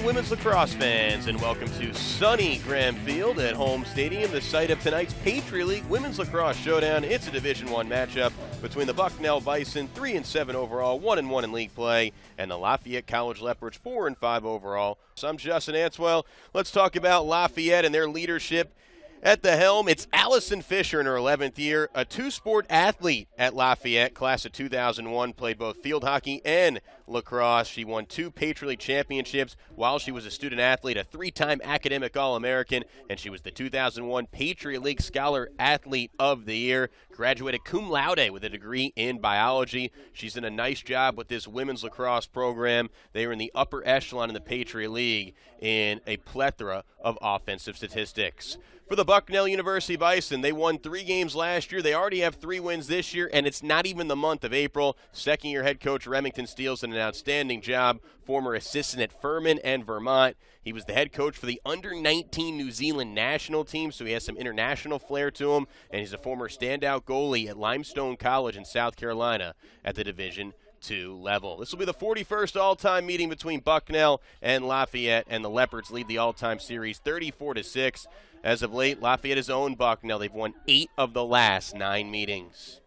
women's lacrosse fans, and welcome to sunny Graham Field at home stadium, the site of tonight's Patriot League women's lacrosse showdown. It's a Division I matchup between the Bucknell Bison, 3-7 overall, 1-1 in league play, and the Lafayette College Leopards, 4-5 overall. So I'm Justin Answell. Let's talk about Lafayette and their leadership. At the helm, it's Allison Fischer in her 11th year, a two-sport athlete at Lafayette, class of 2001, played both field hockey and lacrosse. She won 2 Patriot League championships while she was a student athlete, a 3-time academic All-American, and she was the 2001 Patriot League Scholar Athlete of the Year. Graduated cum laude with a degree in biology. She's done a nice job with this women's lacrosse program. They are in the upper echelon in the Patriot League in a plethora of offensive statistics. For the Bucknell University Bison, they won 3 games last year. They already have 3 wins this year, and it's not even the month of April. Second-year head coach Remington Steele did an outstanding job, former assistant at Furman and Vermont. He was the head coach for the under-19 New Zealand national team, so he has some international flair to him, and he's a former standout goalie at Limestone College in South Carolina at the Division II level. This will be the 41st all-time meeting between Bucknell and Lafayette, and the Leopards lead the all-time series 34-6. As of late, Lafayette has owned Bucknell. They've won 8 of the last 9 meetings.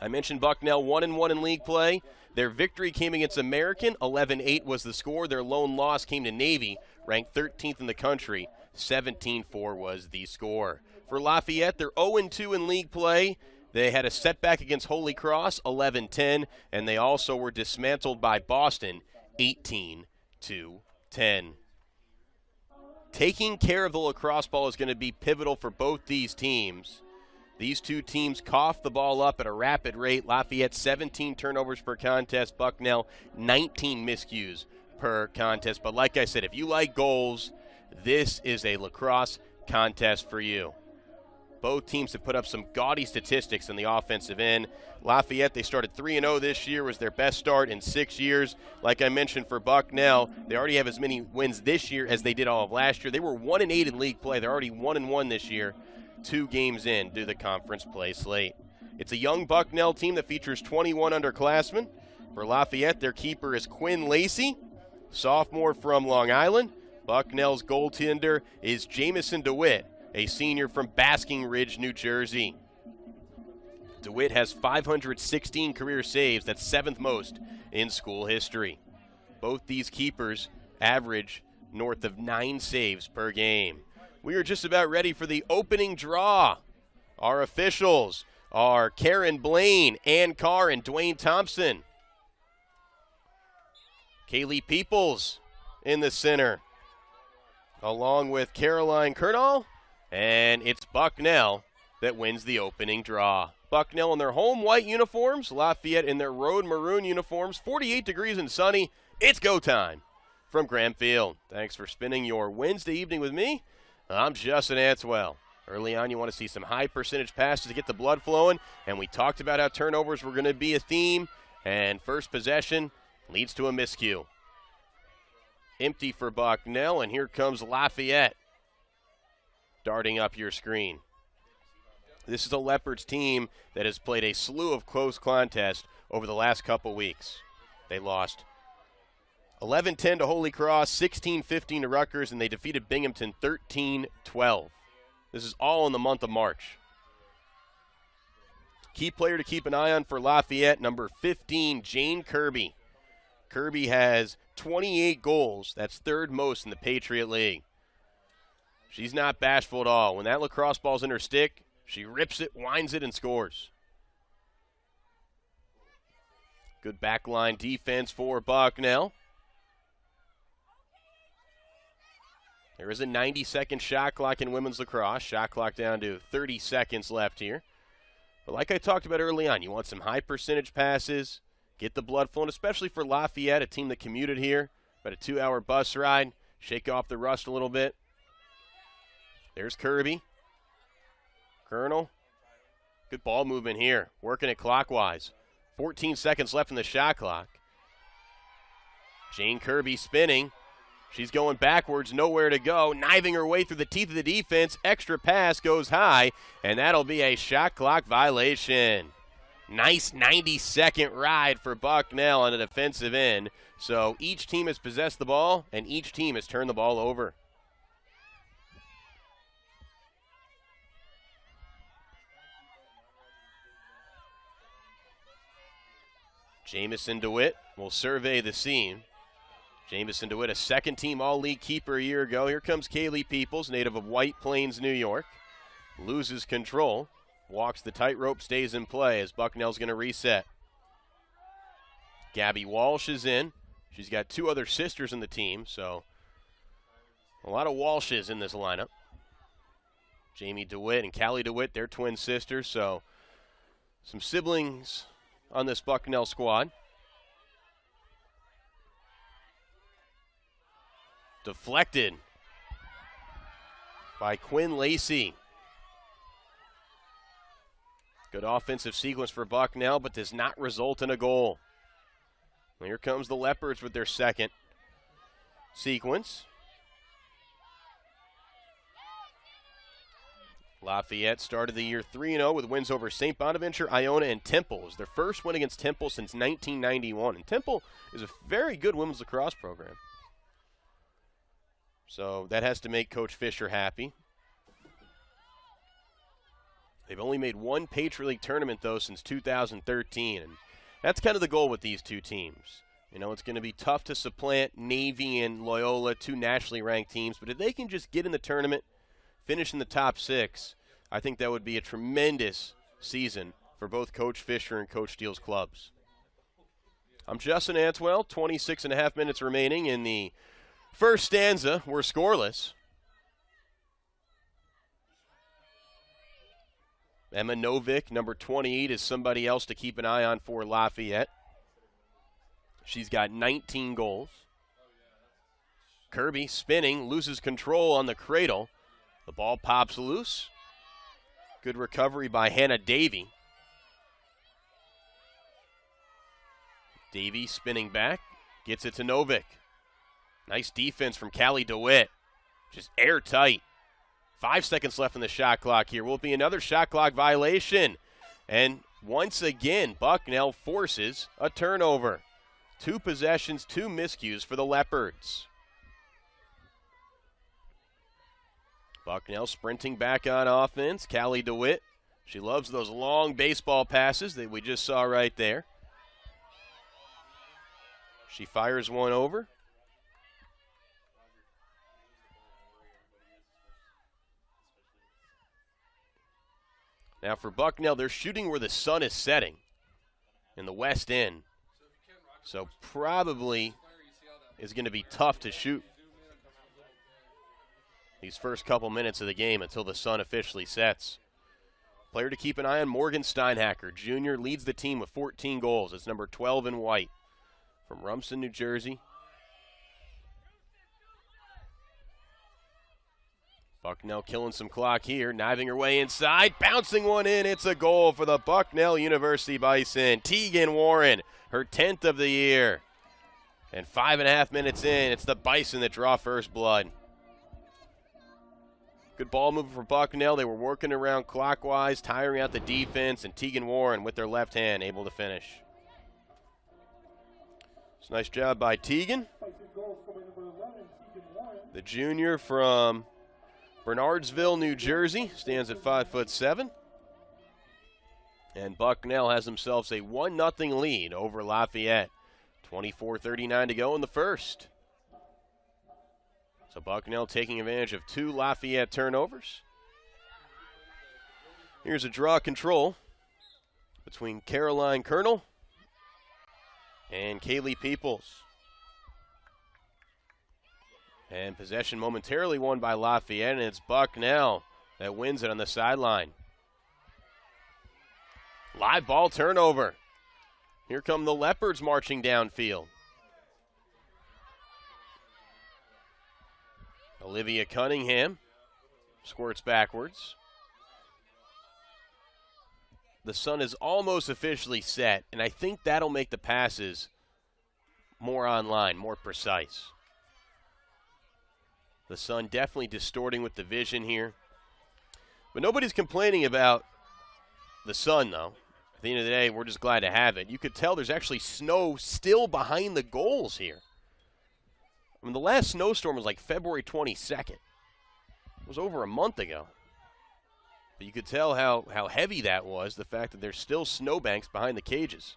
I mentioned Bucknell 1-1 in league play. Their victory came against American. 11-8 was the score. Their lone loss came to Navy, ranked 13th in the country. 17-4 was the score. For Lafayette, they're 0-2 in league play. They had a setback against Holy Cross, 11-10, and they also were dismantled by Boston, 18-10. Taking care of the lacrosse ball is going to be pivotal for both these teams. These two teams cough the ball up at a rapid rate. Lafayette 17 turnovers per contest, Bucknell 19 miscues per contest. But like I said, if you like goals, this is a lacrosse contest for you. Both teams have put up some gaudy statistics on the offensive end. Lafayette, they started 3-0 this year, was their best start in 6 years. Like I mentioned for Bucknell, they already have as many wins this year as they did all of last year. They were 1-8 in league play. They're already 1-1 this year, 2 games in to the conference play slate. It's a young Bucknell team that features 21 underclassmen. For Lafayette, their keeper is Quinn Lacey, sophomore from Long Island. Bucknell's goaltender is Jamison DeWitt, a senior from Basking Ridge, New Jersey. DeWitt has 516 career saves. That's 7th most in school history. Both these keepers average north of 9 saves per game. We are just about ready for the opening draw. Our officials are Karen Blaine, Ann Carr, and Dwayne Thompson. Kaylee Peoples in the center, along with Caroline Kernall. And it's Bucknell that wins the opening draw. Bucknell in their home white uniforms, Lafayette in their road maroon uniforms, 48 degrees and sunny. It's go time from Graham Field. Thanks for spending your Wednesday evening with me. I'm Justin Answell. Early on, you want to see some high percentage passes to get the blood flowing, and we talked about how turnovers were going to be a theme, and first possession leads to a miscue. Empty for Bucknell, and here comes Lafayette darting up your screen. This is a Leopards team that has played a slew of close contests over the last couple weeks. They lost 11-10 to Holy Cross, 16-15 to Rutgers, and they defeated Binghamton 13-12. This is all in the month of March. Key player to keep an eye on for Lafayette, number 15, Jayne Kirby. Kirby has 28 goals. That's 3rd most in the Patriot League. She's not bashful at all. When that lacrosse ball's in her stick, she rips it, winds it, and scores. Good backline defense for Bucknell. There is a 90-second shot clock in women's lacrosse. Shot clock down to 30 seconds left here. But like I talked about early on, you want some high percentage passes, get the blood flowing, especially for Lafayette, a team that commuted here, about a 2-hour bus ride, shake off the rust a little bit. There's Kirby. Colonel. Good ball movement here. Working it clockwise. 14 seconds left in the shot clock. Jayne Kirby spinning. She's going backwards, nowhere to go. Kniving her way through the teeth of the defense. Extra pass goes high, and that'll be a shot clock violation. Nice 90-second ride for Bucknell on a defensive end. So each team has possessed the ball, and each team has turned the ball over. Jamison DeWitt will survey the scene. Jamison DeWitt, a second-team All-League keeper a year ago. Here comes Kaylee Peoples, native of White Plains, New York. Loses control. Walks the tightrope, stays in play as Bucknell's going to reset. Gabby Walsh is in. She's got two other sisters in the team, so a lot of Walshes in this lineup. Jamie DeWitt and Callie DeWitt, they're twin sisters, so some siblings on this Bucknell squad. Deflected by Quinn Lacey. Good offensive sequence for Bucknell, but does not result in a goal. Here comes the Leopards with their second sequence. Lafayette started the year 3-0 with wins over St. Bonaventure, Iona, and Temple. It was their first win against Temple since 1991. And Temple is a very good women's lacrosse program. So that has to make Coach Fischer happy. They've only made one Patriot League tournament, though, since 2013. And that's kind of the goal with these two teams. You know, it's going to be tough to supplant Navy and Loyola, two nationally ranked teams. But if they can just get in the tournament, finish in the top six, I think that would be a tremendous season for both Coach Fischer and Coach Steele's clubs. I'm Justin Antwell, 26 and a half minutes remaining in the first stanza. We're scoreless. Emma Novick, number 28, is somebody else to keep an eye on for Lafayette. She's got 19 goals. Kirby spinning, loses control on the cradle. The ball pops loose. Good recovery by Hannah Davey. Davey spinning back, gets it to Novick. Nice defense from Callie DeWitt. Just airtight. 5 seconds left in the shot clock here. Will be another shot clock violation. And once again, Bucknell forces a turnover. 2 possessions, 2 miscues for the Leopards. Bucknell sprinting back on offense. Callie DeWitt. She loves those long baseball passes that we just saw right there. She fires one over. Now for Bucknell, they're shooting where the sun is setting in the west end. So probably is going to be tough to shoot these first couple minutes of the game until the sun officially sets. Player to keep an eye on, Morgan Steinhacker, Jr., leads the team with 14 goals. It's number 12 in white from Rumson, New Jersey. Bucknell killing some clock here, kniving her way inside, bouncing one in. It's a goal for the Bucknell University Bison. Tegan Warren, her 10th of the year. And 5.5 minutes in, it's the Bison that draw first blood. Good ball movement for Bucknell. They were working around clockwise, tiring out the defense, and Tegan Warren with their left hand able to finish. It's a nice job by Tegan. The junior from Bernardsville, New Jersey, stands at 5'7". And Bucknell has themselves a 1-0 lead over Lafayette. 24:39 to go in the first. So Bucknell taking advantage of 2 Lafayette turnovers. Here's a draw control between Caroline Colonel and Kaylee Peoples. And possession momentarily won by Lafayette, and it's Bucknell that wins it on the sideline. Live ball turnover. Here come the Leopards marching downfield. Olivia Cunningham squirts backwards. The sun is almost officially set, and I think that'll make the passes more online, more precise. The sun definitely distorting with the vision here. But nobody's complaining about the sun, though. At the end of the day, we're just glad to have it. You could tell there's actually snow still behind the goals here. I mean, the last snowstorm was like February 22nd. It was over a month ago. But you could tell how heavy that was, the fact that there's still snowbanks behind the cages.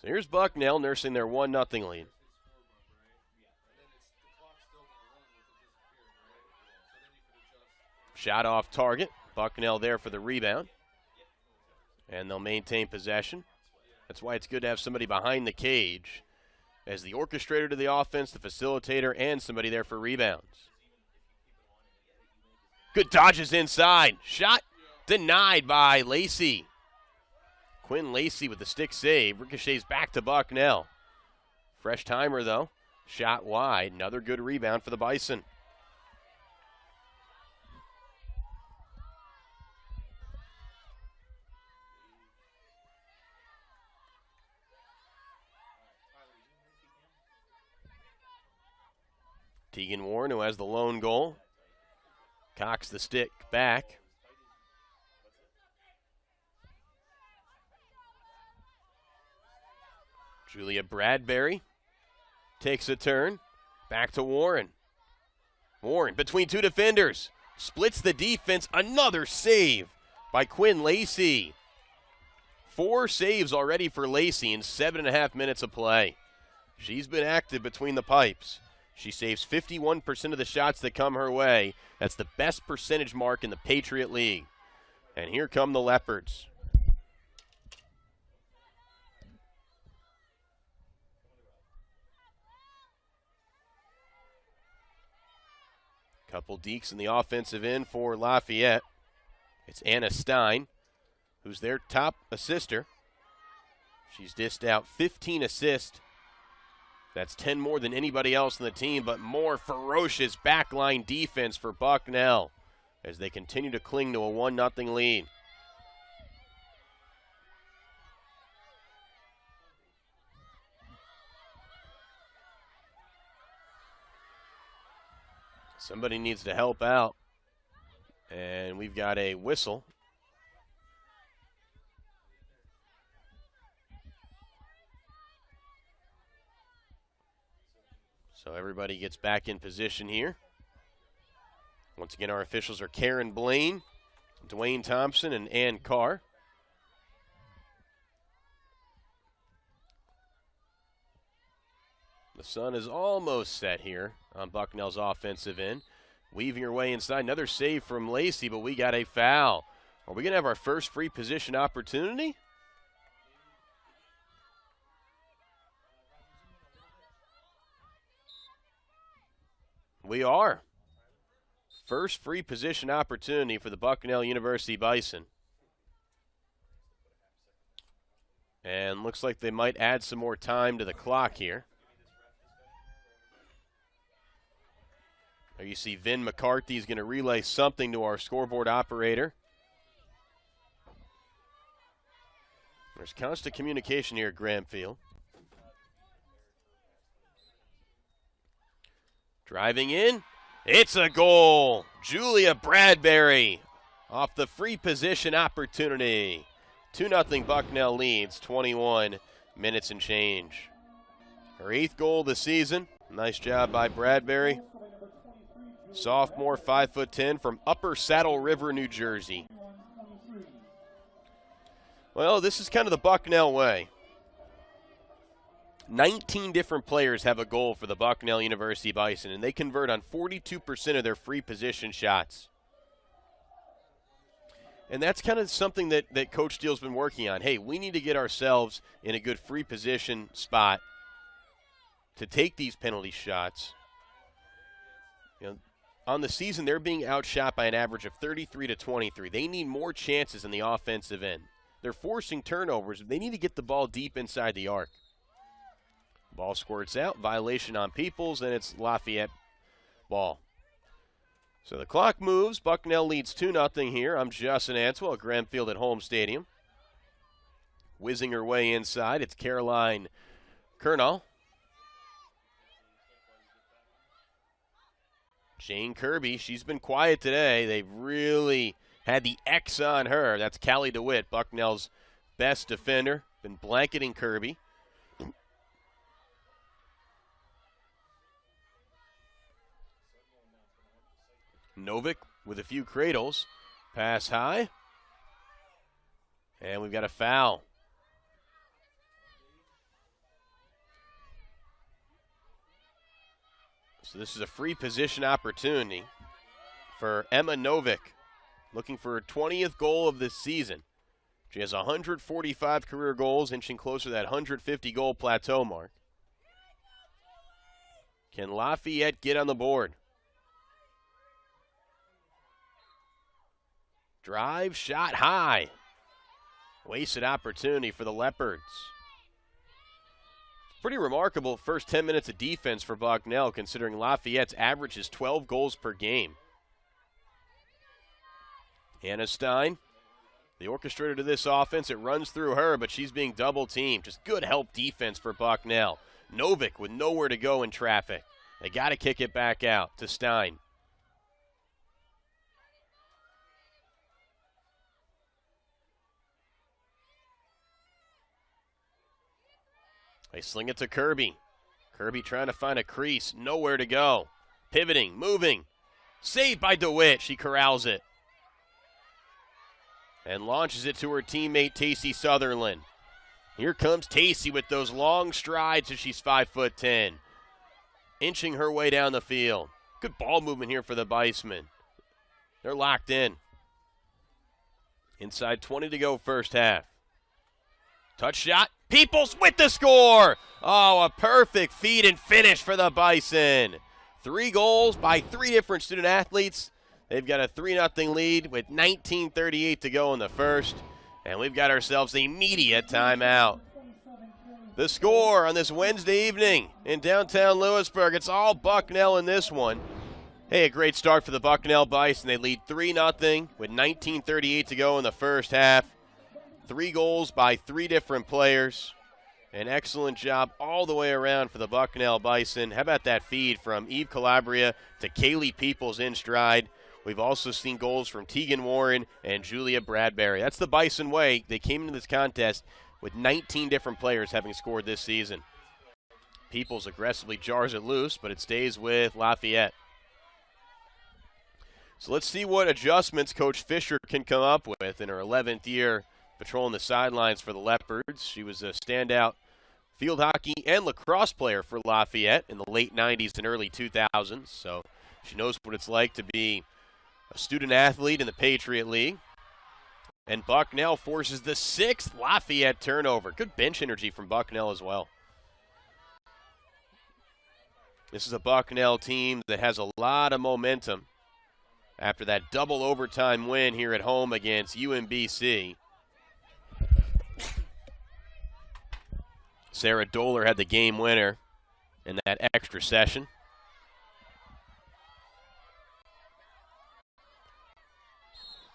So here's Bucknell nursing their 1-0 lead. Shot off target. Bucknell there for the rebound. And they'll maintain possession. That's why it's good to have somebody behind the cage as the orchestrator to the offense, the facilitator, and somebody there for rebounds. Good dodges inside. Shot denied by Lacey. Quinn Lacey with the stick save. Ricochets back to Bucknell. Fresh timer, though. Shot wide. Another good rebound for the Bison. Tegan Warren, who has the lone goal. Cocks the stick back. Julia Bradbury takes a turn. Back to Warren. Warren between two defenders. Splits the defense. Another save by Quinn Lacey. 4 saves already for Lacey in 7.5 minutes of play. She's been active between the pipes. She saves 51% of the shots that come her way. That's the best percentage mark in the Patriot League. And here come the Leopards. Couple dekes in the offensive end for Lafayette. It's Anna Stein, who's their top assister. She's dished out 15 assists. That's 10 more than anybody else in the team, but more ferocious backline defense for Bucknell as they continue to cling to a 1-0 lead. Somebody needs to help out, and we've got a whistle. So everybody gets back in position here. Once again, our officials are Karen Blaine, Dwayne Thompson, and Ann Carr. The sun is almost set here on Bucknell's offensive end. Weaving her way inside. Another save from Lacey, but we got a foul. Are we going to have our first free position opportunity? We are. First free position opportunity for the Bucknell University Bison. And looks like they might add some more time to the clock here. There you see Vin McCarthy is going to relay something to our scoreboard operator. There's constant communication here at Graham Field. Driving in, it's a goal. Julia Bradbury off the free position opportunity. 2-0 Bucknell leads, 21 minutes and change. Her 8th goal of the season. Nice job by Bradbury. Sophomore, 5'10", from Upper Saddle River, New Jersey. Well, this is kind of the Bucknell way. 19 different players have a goal for the Bucknell University Bison, and they convert on 42% of their free position shots. And that's kind of something that Coach Steele's been working on. Hey, we need to get ourselves in a good free position spot to take these penalty shots. You know, on the season, they're being outshot by an average of 33-23. They need more chances in the offensive end. They're forcing turnovers. They need to get the ball deep inside the arc. Ball squirts out, violation on Peoples, and it's Lafayette ball. So the clock moves. Bucknell leads 2-0 here. I'm Justin Answell at Graham Field at home stadium. Whizzing her way inside, it's Caroline Kernall. Jayne Kirby, she's been quiet today. They've really had the X on her. That's Callie DeWitt, Bucknell's best defender. Been blanketing Kirby. Novick with a few cradles. Pass high. And we've got a foul. So this is a free position opportunity for Emma Novick, looking for her 20th goal of this season. She has 145 career goals, inching closer to that 150-goal plateau mark. Can Lafayette get on the board? Drive, shot high. Wasted opportunity for the Leopards. Pretty remarkable first 10 minutes of defense for Bucknell, considering Lafayette's average is 12 goals per game. Hannah Stein, the orchestrator to this offense. It runs through her, but she's being double-teamed. Just good help defense for Bucknell. Novick with nowhere to go in traffic. They got to kick it back out to Stein. They sling it to Kirby. Kirby trying to find a crease. Nowhere to go. Pivoting, moving. Saved by DeWitt. She corrals it. And launches it to her teammate, Tacey Sutherland. Here comes Tacey with those long strides as she's 5'10", inching her way down the field. Good ball movement here for the Bicemen. They're locked in. Inside 20 to go first half. Touch shot. Peoples with the score. Oh, a perfect feed and finish for the Bison. 3 goals by 3 different student athletes. They've got a 3-0 lead with 19:38 to go in the first. And we've got ourselves a media timeout. The score on this Wednesday evening in downtown Lewisburg. It's all Bucknell in this one. Hey, a great start for the Bucknell Bison. They lead 3-0 with 19:38 to go in the first half. 3 goals by 3 different players. An excellent job all the way around for the Bucknell Bison. How about that feed from Eve Calabria to Kaylee Peoples in stride? We've also seen goals from Tegan Warren and Julia Bradbury. That's the Bison way. They came into this contest with 19 different players having scored this season. Peoples aggressively jars it loose, but it stays with Lafayette. So let's see what adjustments Coach Fischer can come up with in her 11th year patrolling the sidelines for the Leopards. She was a standout field hockey and lacrosse player for Lafayette in the late 90s and early 2000s. So she knows what it's like to be a student athlete in the Patriot League. And Bucknell forces the 6th Lafayette turnover. Good bench energy from Bucknell as well. This is a Bucknell team that has a lot of momentum after that double overtime win here at home against UMBC. Sarah Doler had the game winner in that extra session.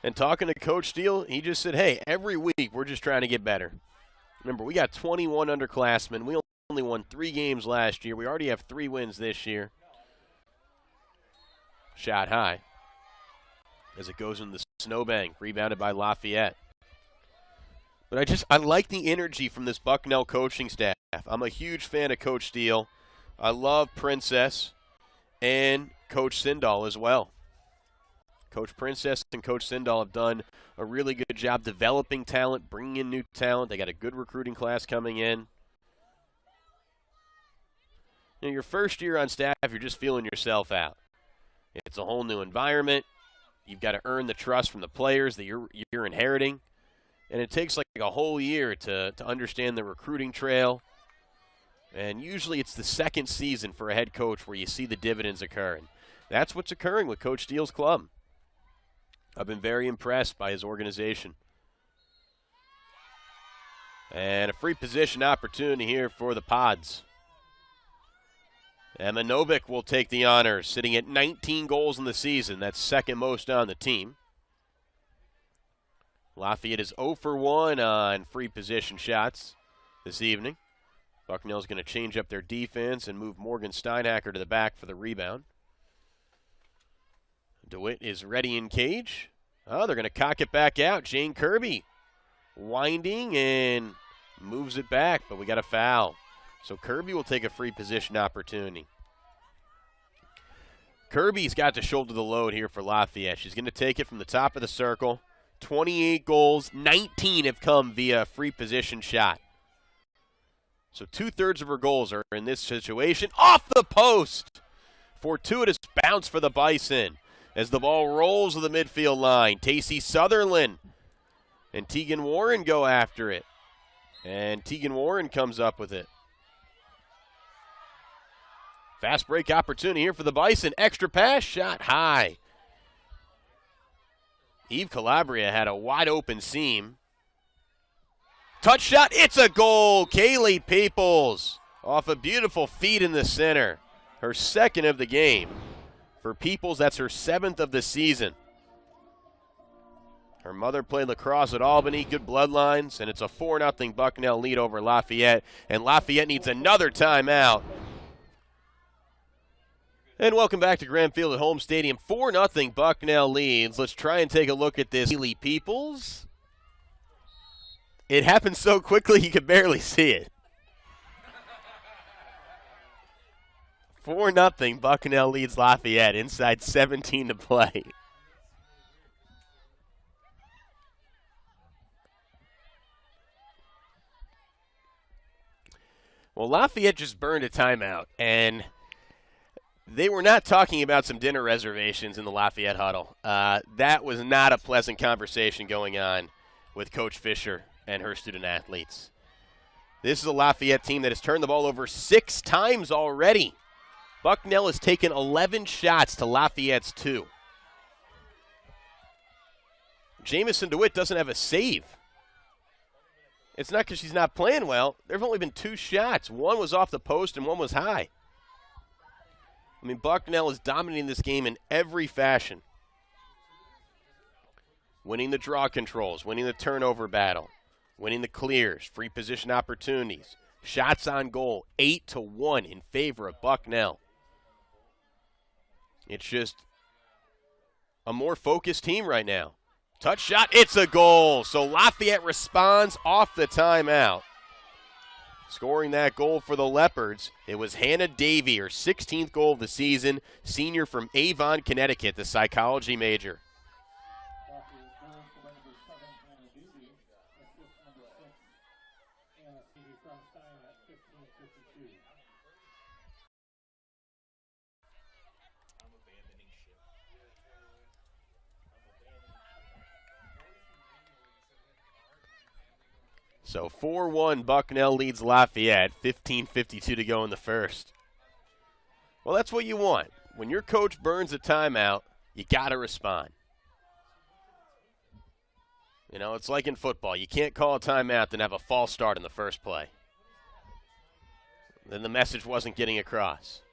And talking to Coach Steele, he just said, hey, every week we're just trying to get better. Remember, we got 21 underclassmen. We only won 3 games last year. We already have 3 wins this year. Shot high as it goes in the snowbank, rebounded by Lafayette. But I like the energy from this Bucknell coaching staff. I'm a huge fan of Coach Steele. I love Princess and Coach Sindahl as well. Coach Princess and Coach Sindahl have done a really good job developing talent, bringing in new talent. They got a good recruiting class coming in. You know, your first year on staff, you're just feeling yourself out. It's a whole new environment. You've got to earn the trust from the players that you're inheriting. And it takes like a whole year to understand the recruiting trail. And usually it's the second season for a head coach where you see the dividends occurring. That's what's occurring with Coach Steele's club. I've been very impressed by his organization. And a free position opportunity here for the Pods. Emma Novick will take the honors, sitting at 19 goals in the season. That's second most on the team. Lafayette is 0 for 1 on free position shots this evening. Bucknell's going to change up their defense and move Morgan Steinhacker to the back for the rebound. DeWitt is ready in cage. Oh, they're going to cock it back out. Jayne Kirby winding and moves it back, but we got a foul. So Kirby will take a free position opportunity. Kirby's got to shoulder the load here for Lafayette. She's going to take it from the top of the circle. 28 goals, 19 have come via free position shot. So 2/3 of her goals are in this situation. Off the post! Fortuitous bounce for the Bison as the ball rolls to the midfield line. Tacey Sutherland and Tegan Warren go after it. And Tegan Warren comes up with it. Fast break opportunity here for the Bison. Extra pass, shot high. Eve Calabria had a wide open seam. Touch shot, it's a goal. Kaylee Peoples off a beautiful feed in the center. Her second of the game. For Peoples, that's her 7th of the season. Her mother played lacrosse at Albany, good bloodlines, and it's a 4-0 Bucknell lead over Lafayette. And Lafayette needs another timeout. And welcome back to Graham Field at home stadium. 4-0 Bucknell leads. Let's try and take a look at this. Kaylee Peoples. It happened so quickly you could barely see it. 4-0 Bucknell leads Lafayette. Inside 17 to play. Well, Lafayette just burned a timeout, and they were not talking about some dinner reservations in the Lafayette huddle. That was not a pleasant conversation going on with Coach Fischer and her student athletes. This is a Lafayette team that has turned the ball over 6 times already. Bucknell has taken 11 shots to Lafayette's 2. Jamison DeWitt doesn't have a save. It's not because she's not playing well. There have only been 2 shots. One was off the post and one was high. I mean, Bucknell is dominating this game in every fashion. Winning the draw controls, winning the turnover battle, winning the clears, free position opportunities, shots on goal, 8-1 in favor of Bucknell. It's just a more focused team right now. Touch shot, it's a goal. So Lafayette responds off the timeout. Scoring that goal for the Leopards, it was Hannah Davey, her 16th goal of the season, senior from Avon, Connecticut, the psychology major. So 4-1 Bucknell leads Lafayette, 15:52 to go in the first. Well, that's what you want. When your coach burns a timeout, you got to respond. You know, it's like in football. You can't call a timeout and have a false start in the first play. Then the message wasn't getting across.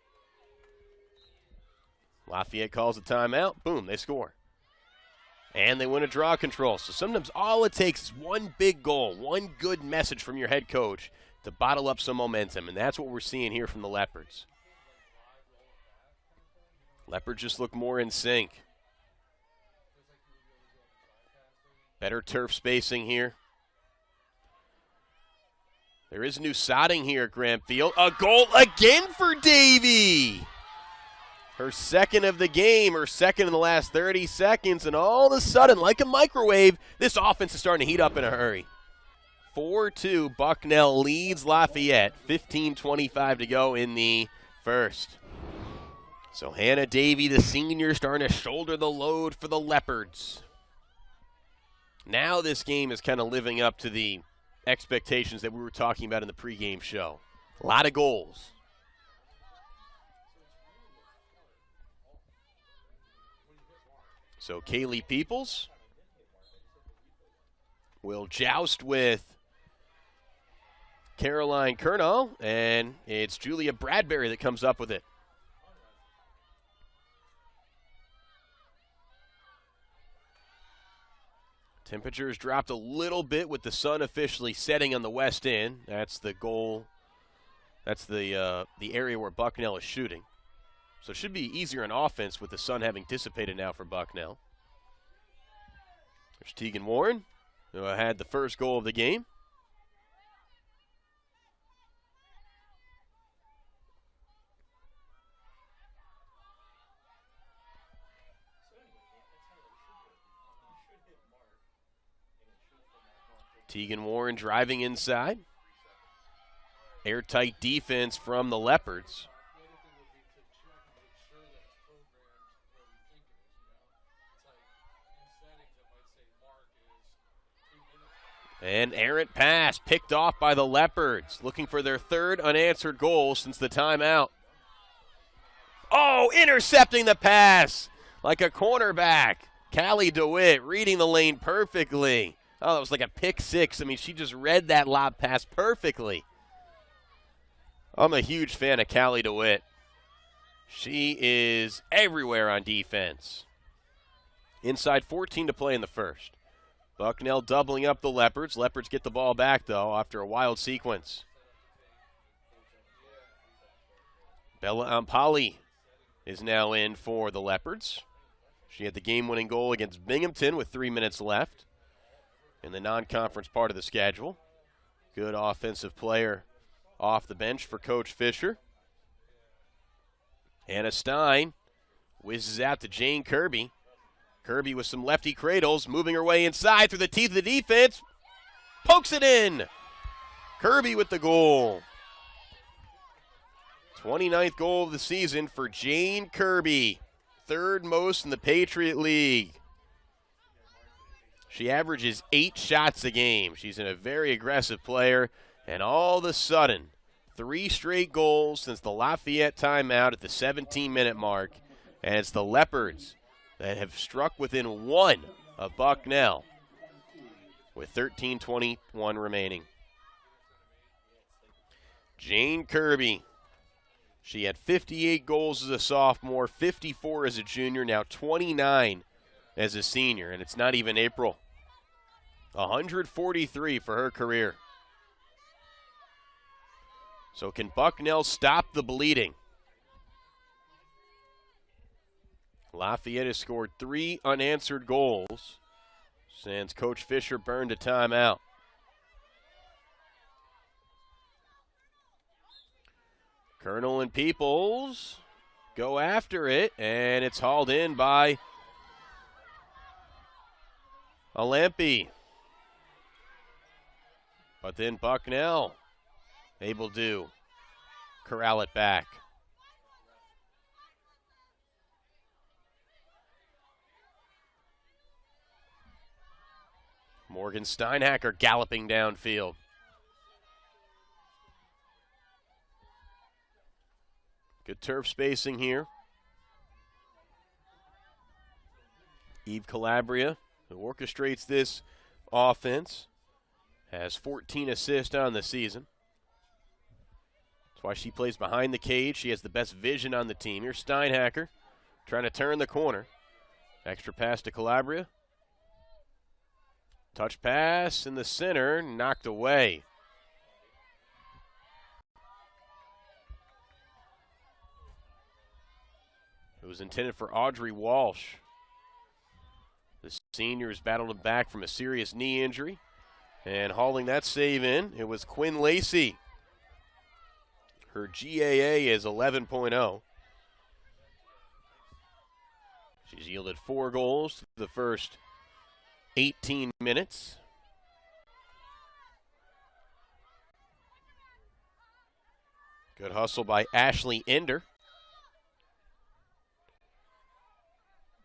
Lafayette calls a timeout. Boom, they score. And they win a draw control. So sometimes all it takes is one big goal, one good message from your head coach to bottle up some momentum. And that's what we're seeing here from the Leopards. Leopards just look more in sync. Better turf spacing here. There is new sodding here at Graham Field. A goal again for Davey. Her second of the game, her second in the last 30 seconds, and all of a sudden, like a microwave, this offense is starting to heat up in a hurry. 4-2, Bucknell leads Lafayette, 15:25 to go in the first. So Hannah Davey, the senior, starting to shoulder the load for the Leopards. Now this game is kind of living up to the expectations that we were talking about in the pregame show. A lot of goals. So Kaylee Peoples will joust with Caroline Kernall, and it's Julia Bradbury that comes up with it. Temperatures dropped a little bit with the sun officially setting on the west end. That's the goal. That's the area where Bucknell is shooting. So it should be easier on offense with the sun having dissipated now for Bucknell. There's Tegan Warren, who had the first goal of the game. Tegan Warren driving inside. Airtight defense from the Leopards. An errant pass picked off by the Leopards, looking for their third unanswered goal since the timeout. Oh, intercepting the pass like a cornerback. Callie DeWitt reading the lane perfectly. Oh, that was like a pick six. I mean, she just read that lob pass perfectly. I'm a huge fan of Callie DeWitt. She is everywhere on defense. Inside 14 to play in the first. Bucknell doubling up the Leopards. Leopards get the ball back, though, after a wild sequence. Bella Ampali is now in for the Leopards. She had the game-winning goal against Binghamton with 3 minutes left in the non-conference part of the schedule. Good offensive player off the bench for Coach Fischer. Hannah Stein whizzes out to Jayne Kirby. Kirby with some lefty cradles, moving her way inside through the teeth of the defense. Pokes it in. Kirby with the goal. 29th goal of the season for Jayne Kirby. Third most in the Patriot League. She averages 8 shots a game. She's a very aggressive player. And all of a sudden, 3 straight goals since the Lafayette timeout at the 17-minute mark. And it's the Leopards that have struck within 1 of Bucknell with 13:21 remaining. Jayne Kirby. She had 58 goals as a sophomore, 54 as a junior, now 29 as a senior, and it's not even April. 143 for her career. So can Bucknell stop the bleeding? Lafayette has scored 3 unanswered goals since Coach Fischer burned a timeout. Colonel and Peoples go after it, and it's hauled in by Alampi. But then Bucknell able to corral it back. Morgan Steinhacker galloping downfield. Good turf spacing here. Eve Calabria, who orchestrates this offense, has 14 assists on the season. That's why she plays behind the cage. She has the best vision on the team. Here's Steinhacker trying to turn the corner. Extra pass to Calabria. Touch pass in the center, knocked away. It was intended for Audrey Walsh. The senior has battled back from a serious knee injury. And hauling that save in, it was Quinn Lacey. Her GAA is 11.0. She's yielded 4 goals through the first 18 minutes. Good hustle by Ashley Ender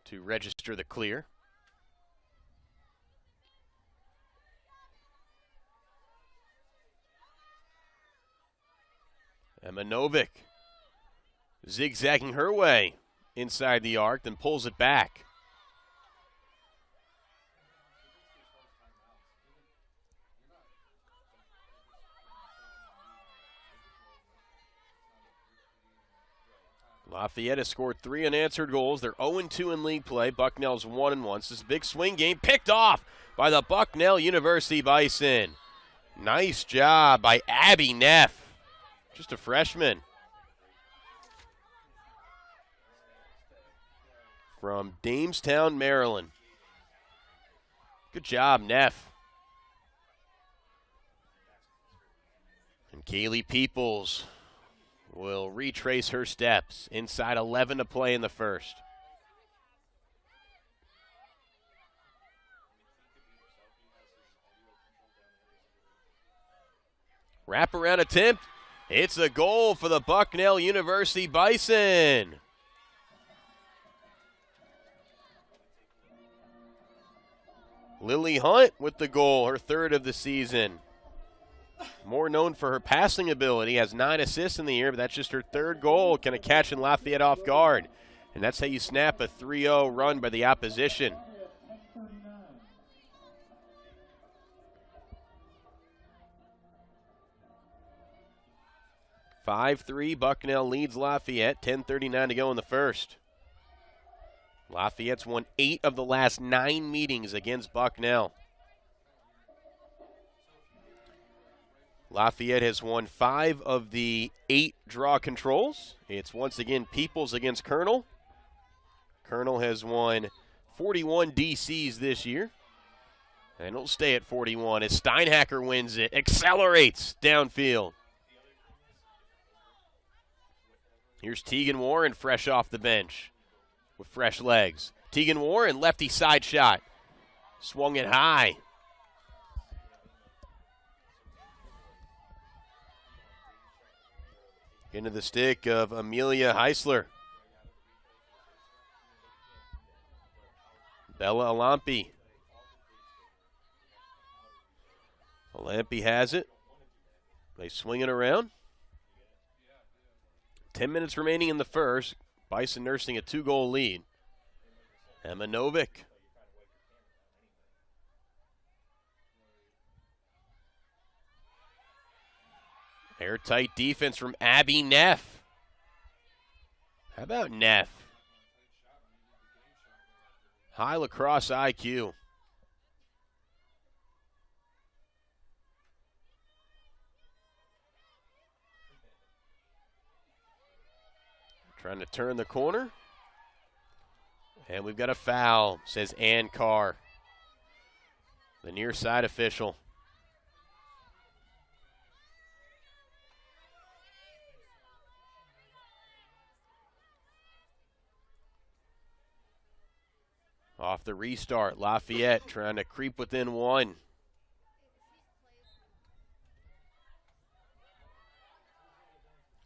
to register the clear. Emma Novick zigzagging her way inside the arc, then pulls it back. Lafayette has scored 3 unanswered goals. They're 0-2 in league play. Bucknell's 1-1. This is a big swing game picked off by the Bucknell University Bison. Nice job by Abby Neff, just a freshman from Damestown, Maryland. Good job, Neff. And Kaylee Peoples will retrace her steps. Inside 11 to play in the first. Wraparound attempt. It's a goal for the Bucknell University Bison. Lily Hunt with the goal, her third of the season. More known for her passing ability, has 9 assists in the year, but that's just her third goal. Kind of catching Lafayette off guard. And that's how you snap a 3-0 run by the opposition. (5-3) Bucknell leads Lafayette. 10:39 to go in the first. Lafayette's won 8 of the last 9 meetings against Bucknell. Lafayette has won 5 of the 8 draw controls. It's once again Peoples against Colonel. Colonel has won 41 DCs this year. And it'll stay at 41 as Steinhacker wins it. Accelerates downfield. Here's Tegan Warren fresh off the bench with fresh legs. Tegan Warren, lefty side shot. Swung it high. Into the stick of Amelia Heisler. Bella Alampi. Alampi has it. They swing it around. 10 minutes remaining in the first. Bison nursing a 2-goal lead. Emma Novick. Airtight defense from Abby Neff. How about Neff? High lacrosse IQ. Trying to turn the corner. And we've got a foul, says Ann Carr, the near side official. Off the restart, Lafayette trying to creep within 1.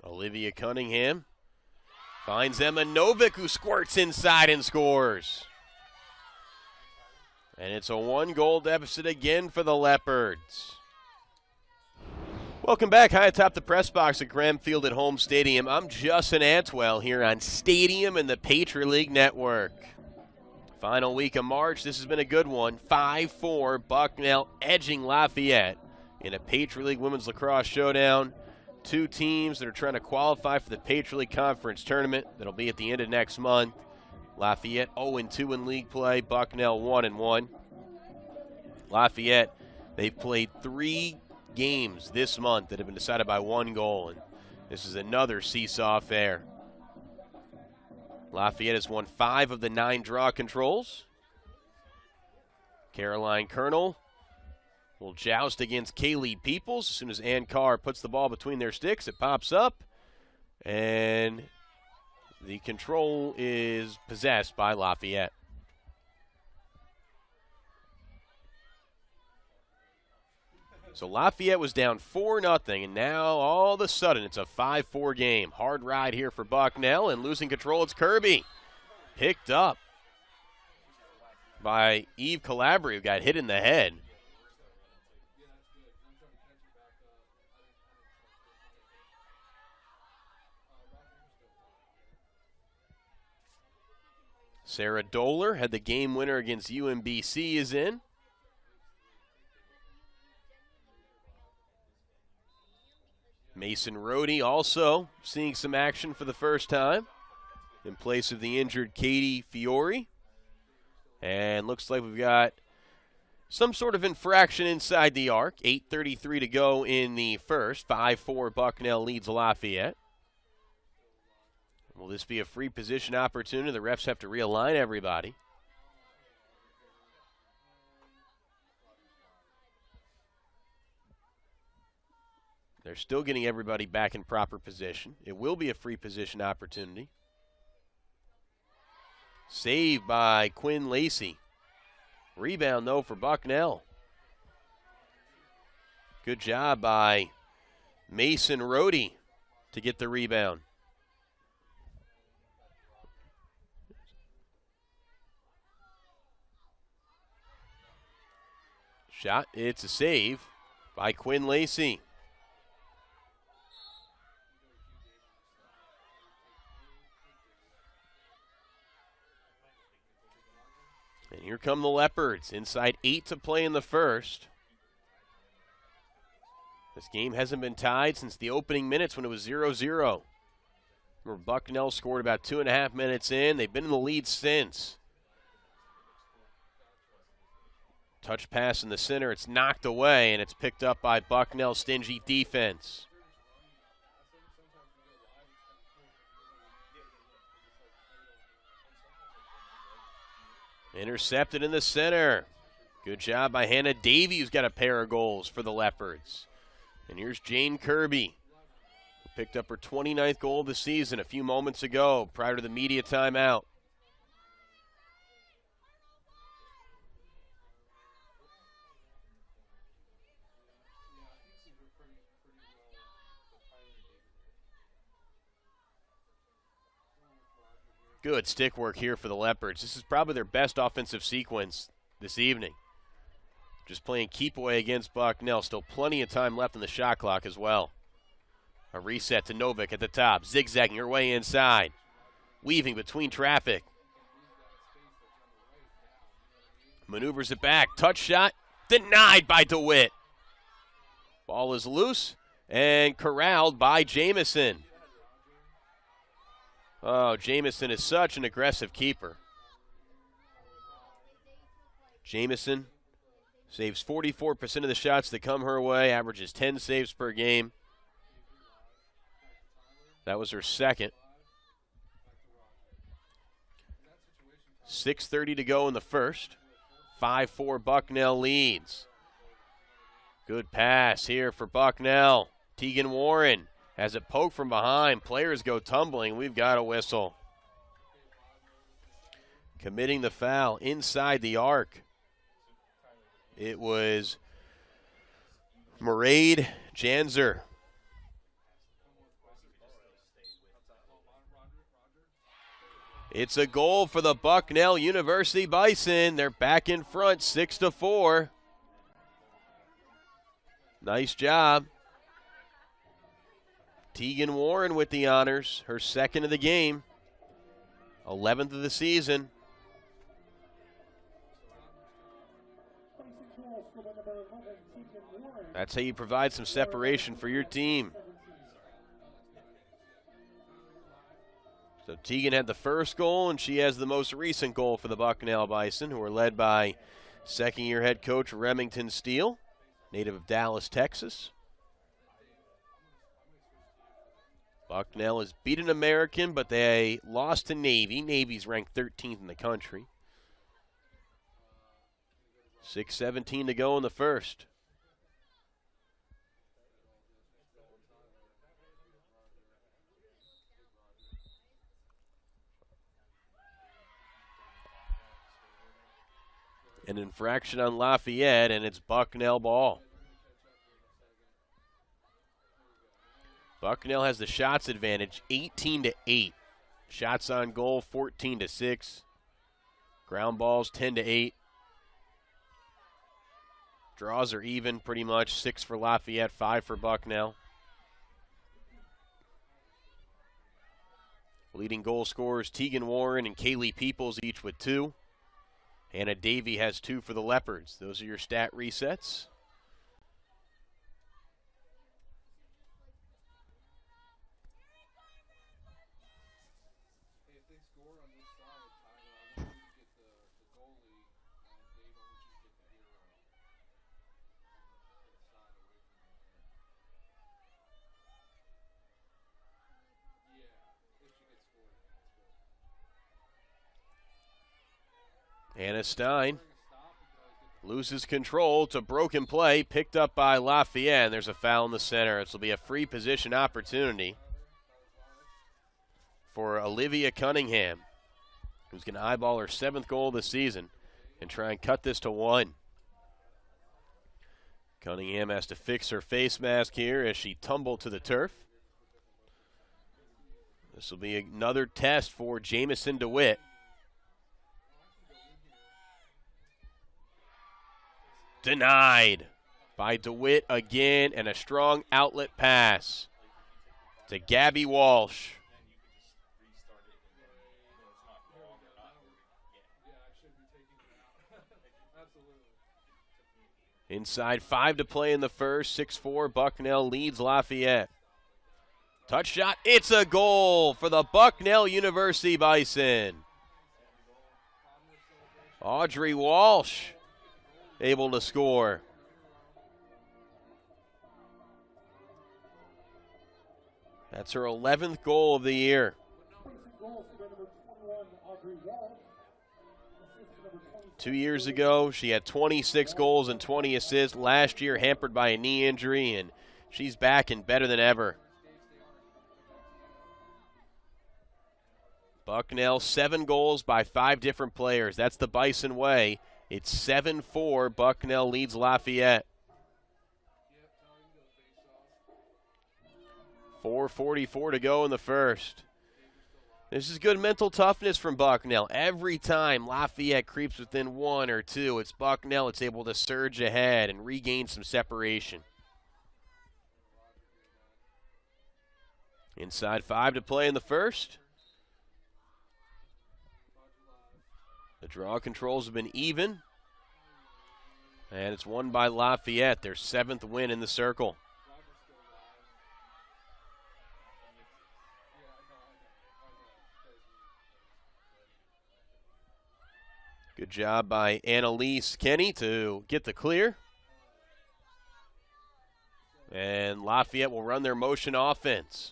Olivia Cunningham finds Emma Novick, who squirts inside and scores. And it's a 1-goal deficit again for the Leopards. Welcome back high atop the press box at Graham Field at Home Stadium. I'm Justin Antwell here on Stadium and the Patriot League Network. Final week of March, this has been a good one. 5-4, Bucknell edging Lafayette in a Patriot League Women's Lacrosse Showdown. 2 teams that are trying to qualify for the Patriot League Conference Tournament that'll be at the end of next month. Lafayette 0-2 in league play, Bucknell 1-1. Lafayette, they've played 3 games this month that have been decided by 1 goal, and this is another seesaw affair. Lafayette has won 5 of the 9 draw controls. Caroline Colonel will joust against Kaylee Peoples. As soon as Ann Carr puts the ball between their sticks, it pops up, and the control is possessed by Lafayette. So Lafayette was down 4-0, and now all of a sudden it's a 5-4 game. Hard ride here for Bucknell, and losing control, it's Kirby. Picked up by Eve Calabria, who got hit in the head. Sarah Doler had the game winner against UMBC is in. Mason Rohde also seeing some action for the first time in place of the injured Katie Fiore. And looks like we've got some sort of infraction inside the arc. 8:33 to go in the first. 5-4 Bucknell leads Lafayette. Will this be a free position opportunity? The refs have to realign everybody. They're still getting everybody back in proper position. It will be a free position opportunity. Saved by Quinn Lacey. Rebound, though, for Bucknell. Good job by Mason Rohde to get the rebound. Shot, it's a save by Quinn Lacey. And here come the Leopards. Inside 8 to play in the first. This game hasn't been tied since the opening minutes when it was 0-0. Remember, Bucknell scored about 2.5 minutes in. They've been in the lead since. Touch pass in the center. It's knocked away, and it's picked up by Bucknell's stingy defense. Intercepted in the center. Good job by Hannah Davey, who's got a pair of goals for the Leopards. And here's Jayne Kirby, who picked up her 29th goal of the season a few moments ago prior to the media timeout. Good stick work here for the Leopards. This is probably their best offensive sequence this evening. Just playing keep away against Bucknell. Still plenty of time left in the shot clock as well. A reset to Novick at the top. Zigzagging her way inside. Weaving between traffic. Maneuvers it back. Touch shot. Denied by DeWitt. Ball is loose and corralled by Jamison. Oh, Jamison is such an aggressive keeper. Jamison saves 44% of the shots that come her way, averages 10 saves per game. That was her second. 6:30 to go in the first. 5-4 Bucknell leads. Good pass here for Bucknell. Tegan Warren has it poked from behind. Players go tumbling. We've got a whistle. Committing the foul inside the arc. It was Mairead Janzer. It's a goal for the Bucknell University Bison. They're back in front, 6-4. Nice job. Tegan Warren with the honors, her second of the game, 11th of the season. That's how you provide some separation for your team. So Tegan had the first goal, and she has the most recent goal for the Bucknell Bison, who are led by second-year head coach Remington Steele, native of Dallas, Texas. Bucknell has beaten American, but they lost to Navy. Navy's ranked 13th in the country. 6:17 to go in the first. An infraction on Lafayette, and it's Bucknell ball. Bucknell has the shots advantage, 18-8. Shots on goal, 14-6. Ground balls, 10-8. Draws are even pretty much, 6 for Lafayette, 5 for Bucknell. Leading goal scorers, Tegan Warren and Kaylee Peoples, each with 2. Hannah Davey has 2 for the Leopards. Those are your stat resets. Anna Stein Loses control to broken play, picked up by Lafayette, and there's a foul in the center. This will be a free position opportunity for Olivia Cunningham, who's going to eyeball her 7th goal of the season and try and cut this to 1. Cunningham has to fix her face mask here as she tumbled to the turf. This will be another test for Jamison DeWitt. Denied by DeWitt again, and a strong outlet pass to Gabby Walsh. Inside 5 to play in the first. 6-4, Bucknell leads Lafayette. Touch shot, it's a goal for the Bucknell University Bison. Audrey Walsh able to score. That's her 11th goal of the year. 2 years ago, she had 26 goals and 20 assists. Last year, hampered by a knee injury, and she's back and better than ever. Bucknell, 7 goals by 5 different players. That's the Bison way. It's 7-4. Bucknell leads Lafayette. 4:44 to go in the first. This is good mental toughness from Bucknell. Every time Lafayette creeps within 1 or 2, it's Bucknell that's able to surge ahead and regain some separation. Inside 5 to play in the first. The draw controls have been even. And it's won by Lafayette, their 7th win in the circle. Good job by Annalise Kenny to get the clear. And Lafayette will run their motion offense.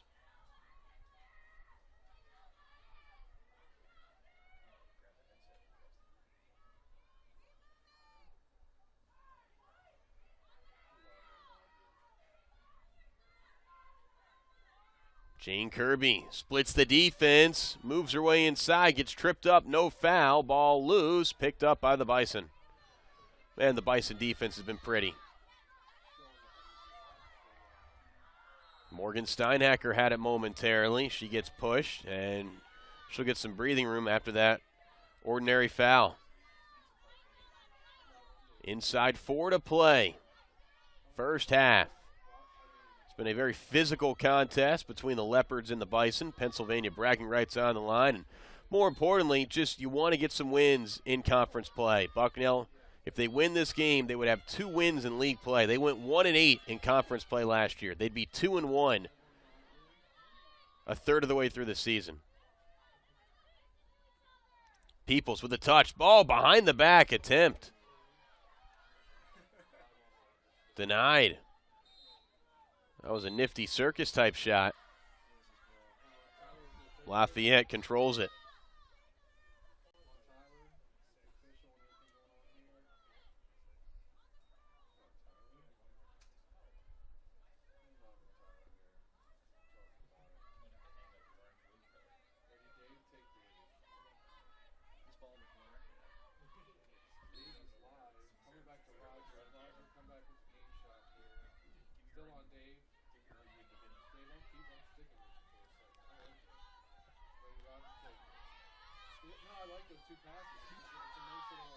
Jayne Kirby splits the defense, moves her way inside, gets tripped up, no foul, ball loose, picked up by the Bison. Man, the Bison defense has been pretty. Morgan Steinhacker had it momentarily. She gets pushed, and she'll get some breathing room after that ordinary foul. Inside 4 to play, first half. It's been a very physical contest between the Leopards and the Bison. Pennsylvania bragging rights on the line. And more importantly, just you want to get some wins in conference play. Bucknell, if they win this game, they would have 2 wins in league play. They went 1-8 in conference play last year. They'd be 2-1 a third of the way through the season. Peoples with a touch. Ball behind the back attempt. Denied. That was a nifty circus-type shot. Lafayette controls it.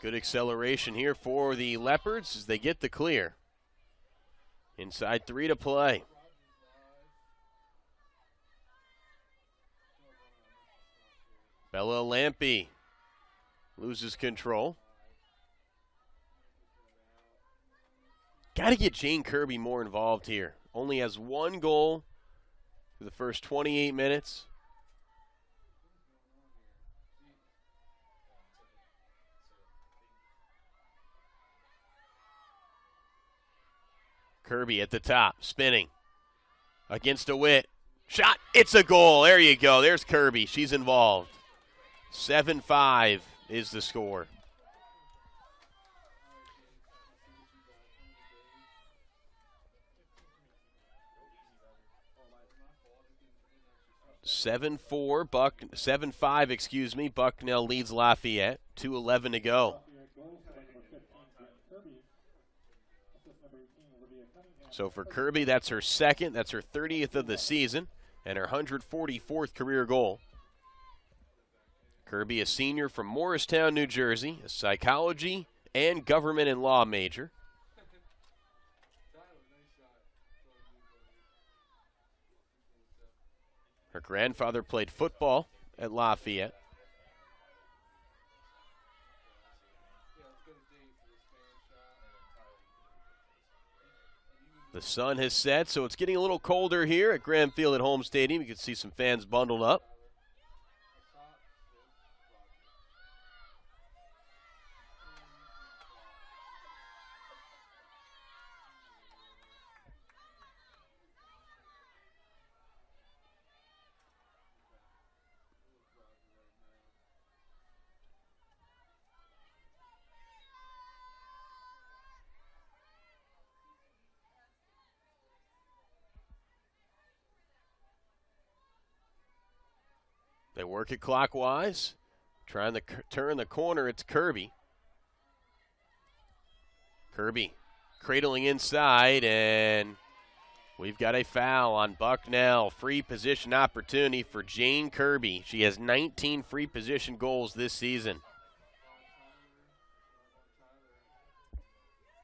Good acceleration here for the Leopards as they get the clear. Inside 3 to play. Bella Lampe loses control. Got to get Jayne Kirby more involved here. Only has 1 goal for the first 28 minutes. Kirby at the top, spinning against DeWitt. Shot, it's a goal. There you go. There's Kirby. She's involved. 7-5 is the score. 7-5, excuse me. Bucknell leads Lafayette. 2:11 to go. So for Kirby, that's her second. That's her 30th of the season and her 144th career goal. Kirby, a senior from Morristown, New Jersey, a psychology and government and law major. Her grandfather played football at Lafayette. The sun has set, so it's getting a little colder here at Graham Field at home stadium. You can see some fans bundled up. They work it clockwise. Trying to turn the corner, it's Kirby. Kirby cradling inside, and we've got a foul on Bucknell. Free position opportunity for Jayne Kirby. She has 19 free position goals this season.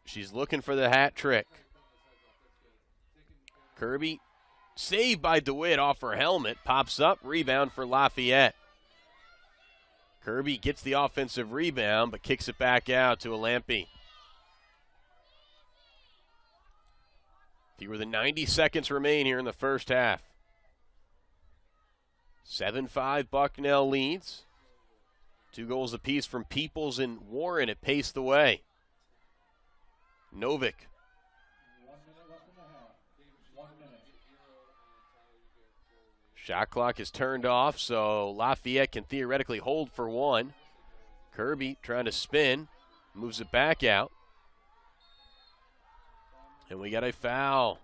She's looking for the hat trick. Kirby, saved by DeWitt off her helmet, pops up, rebound for Lafayette. Kirby gets the offensive rebound, but kicks it back out to Alampi. Fewer than 90 seconds remain here in the first half. 7-5 Bucknell leads. 2 goals apiece from Peoples and Warren. It paced the way. Novick. 1 minute left in the half. 1 minute. Shot clock is turned off, so Lafayette can theoretically hold for 1. Kirby trying to spin, moves it back out. And we got a foul.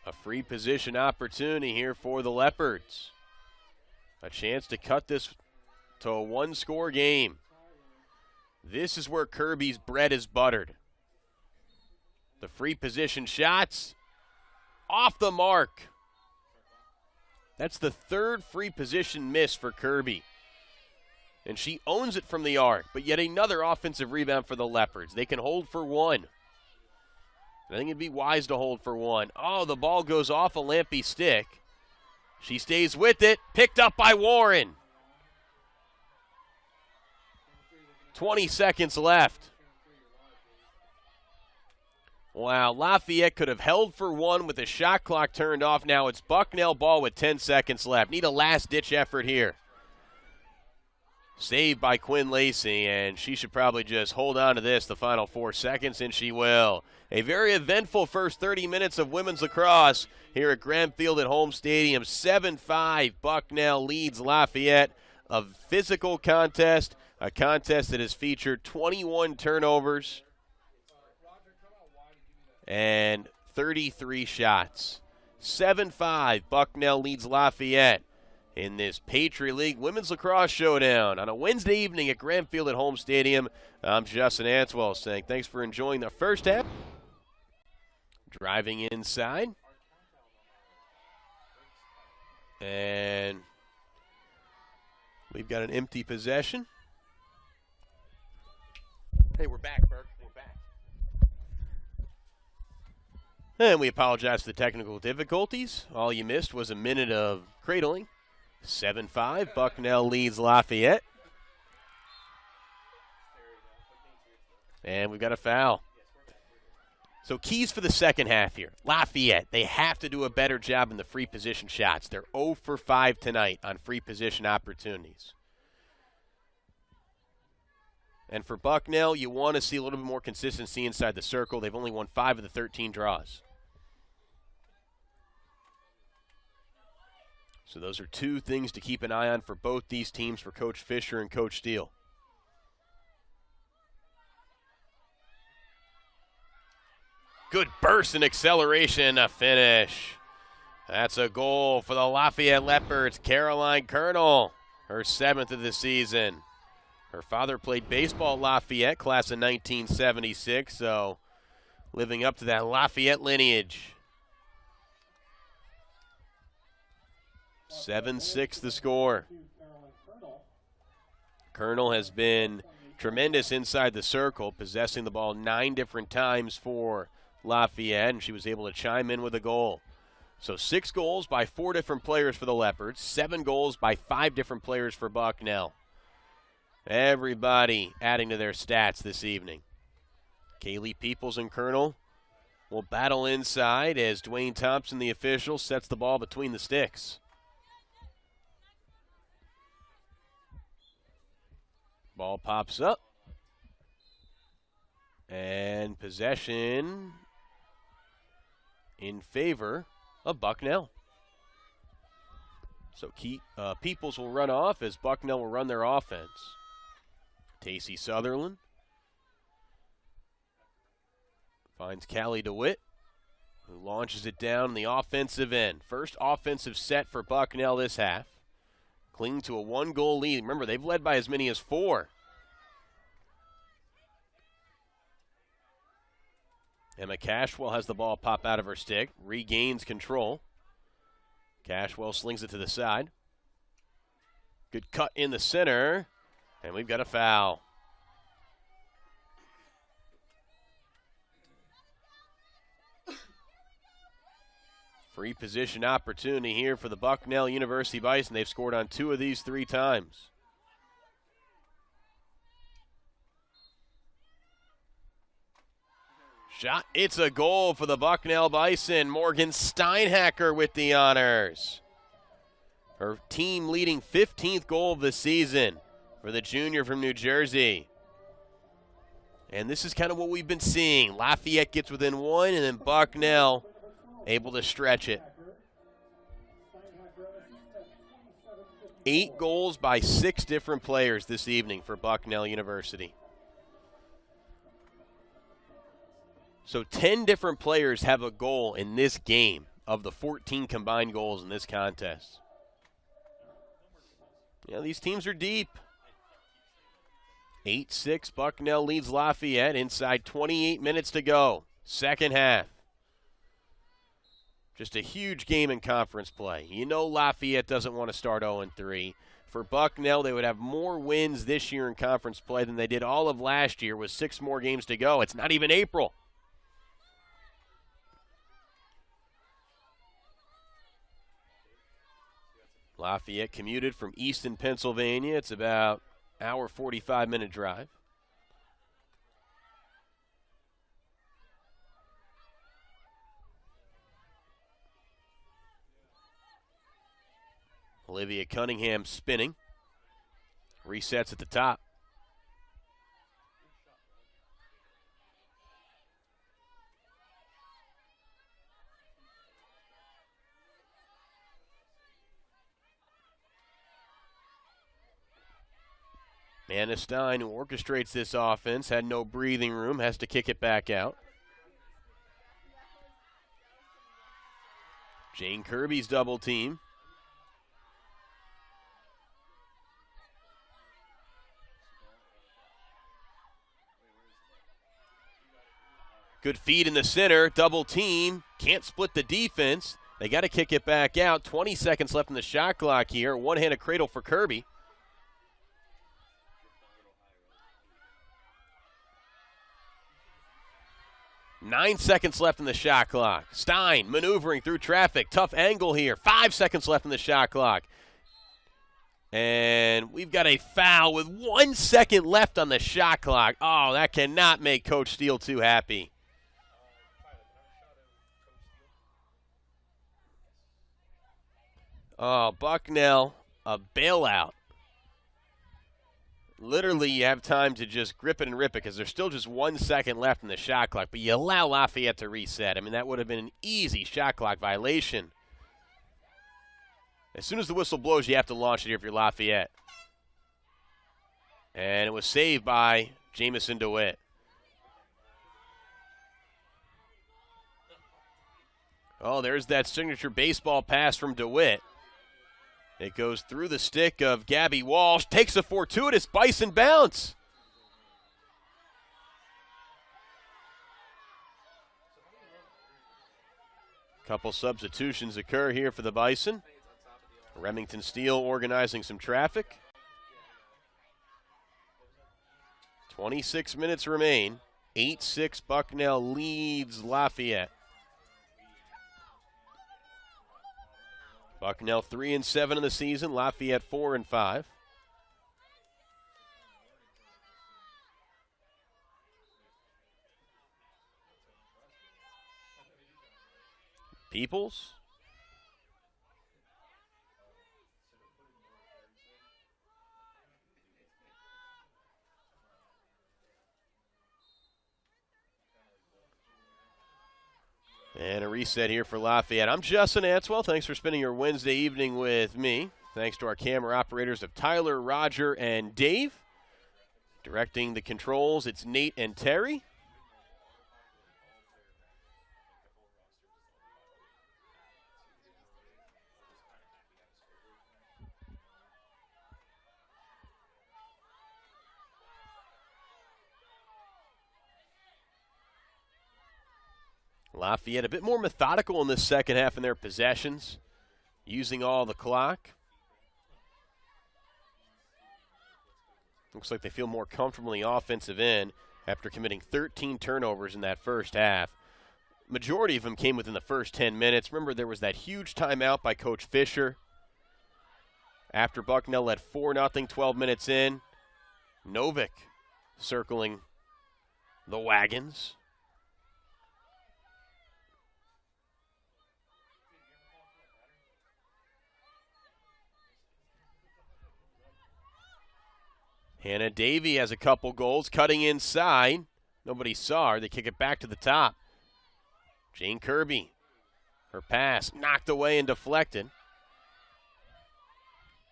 A free position opportunity here for the Leopards. A chance to cut this to a 1-score game. This is where Kirby's bread is buttered. The free position shots off the mark. That's the 3rd free position miss for Kirby. And she owns it from the arc, but yet another offensive rebound for the Leopards. They can hold for 1. I think it'd be wise to hold for 1. Oh, the ball goes off a Lampy stick. She stays with it, picked up by Warren. 20 seconds left. Wow, Lafayette could have held for 1 with the shot clock turned off. Now it's Bucknell ball with 10 seconds left. Need a last-ditch effort here. Saved by Quinn Lacey, and she should probably just hold on to this the final 4 seconds, and she will. A very eventful first 30 minutes of women's lacrosse here at Graham Field at home stadium. 7-5, Bucknell leads Lafayette. A physical contest, a contest that has featured 21 turnovers and 33 shots. 7-5, Bucknell leads Lafayette in this Patriot League Women's Lacrosse Showdown on a Wednesday evening at Graham Field at home stadium. I'm Justin Answell saying thanks for enjoying the first half. Driving inside. And we've got an empty possession. Hey, we're back, Burke. We're back. And we apologize for the technical difficulties. All you missed was a minute of cradling. 7-5, Bucknell leads Lafayette. And we've got a foul. So keys for the second half here. Lafayette, they have to do a better job in the free position shots. They're 0 for 5 tonight on free position opportunities. And for Bucknell, you want to see a little bit more consistency inside the circle. They've only won 5 of the 13 draws. So those are 2 things to keep an eye on for both these teams, for Coach Fischer and Coach Steele. Good burst and acceleration, a finish. That's a goal for the Lafayette Leopards. Caroline Colonel, her 7th of the season. Her father played baseball at Lafayette, class of 1976, so living up to that Lafayette lineage. 7-6 the score. Colonel has been tremendous inside the circle, possessing the ball 9 different times for Lafayette, and she was able to chime in with a goal. So 6 goals by 4 different players for the Leopards, 7 goals by 5 different players for Bucknell. Everybody adding to their stats this evening. Kaylee Peoples and Colonel will battle inside as Dwayne Thompson, the official, sets the ball between the sticks. Ball pops up. And possession in favor of Bucknell. So Peoples will run off as Bucknell will run their offense. Tacey Sutherland finds Callie DeWitt, who launches it down the offensive end. First offensive set for Bucknell this half. Cling to a 1-goal lead. Remember, they've led by as many as 4. Emma Cashwell has the ball pop out of her stick, regains control. Cashwell slings it to the side. Good cut in the center, and we've got a foul. Free position opportunity here for the Bucknell University Bison. They've scored on 2 of these 3 times. Shot, it's a goal for the Bucknell Bison. Morgan Steinhacker with the honors. Her team leading 15th goal of the season for the junior from New Jersey. And this is kind of what we've been seeing. Lafayette gets within 1, and then Bucknell able to stretch it. 8 goals by 6 different players this evening for Bucknell University. So 10 different players have a goal in this game of the 14 combined goals in this contest. Yeah, these teams are deep. 8-6, Bucknell leads Lafayette inside 28 minutes to go. Second half. Just a huge game in conference play. You know Lafayette doesn't want to start 0-3. For Bucknell, they would have more wins this year in conference play than they did all of last year with 6 more games to go. It's not even April. Lafayette commuted from Easton, Pennsylvania. It's about an hour, 45-minute drive. Olivia Cunningham spinning. Resets at the top. Anna Stein, who orchestrates this offense, had no breathing room, has to kick it back out. Jayne Kirby's double team. Good feed in the center, double team, can't split the defense. They got to kick it back out. 20 seconds left in the shot clock here. One-handed cradle for Kirby. Nine seconds left in the shot clock. Stein maneuvering through traffic. Tough angle here. 5 seconds left in the shot clock. And we've got a foul with 1 second left on the shot clock. Oh, that cannot make Coach Steele too happy. Oh, Bucknell, a bailout. Literally, you have time to just grip it and rip it because there's still just 1 second left in the shot clock, but you allow Lafayette to reset. I mean, that would have been an easy shot clock violation. As soon as the whistle blows, you have to launch it here if you're Lafayette. And it was saved by Jamison DeWitt. Oh, there's that signature baseball pass from DeWitt. It goes through the stick of Gabby Walsh, takes a fortuitous Bison bounce. Couple substitutions occur here for the Bison. Remington Steele organizing some traffic. 26 minutes remain. 8-6 Bucknell leads Lafayette. Bucknell 3-7 in the season. Lafayette 4-5. Peoples. And a reset here for Lafayette. I'm Justin Answell. Thanks for spending your Wednesday evening with me. Thanks to our camera operators of Tyler, Roger, and Dave. Directing the controls, it's Nate and Terry. Lafayette a bit more methodical in this second half in their possessions, using all the clock. Looks like they feel more comfortable in the offensive end after committing 13 turnovers in that first half. Majority of them came within the first 10 minutes. Remember, there was that huge timeout by Coach Fischer. After Bucknell led 4-0, 12 minutes in. Novick circling the wagons. Hannah Davey has a couple goals, cutting inside. Nobody saw her. They kick it back to the top. Jayne Kirby, her pass knocked away and deflected.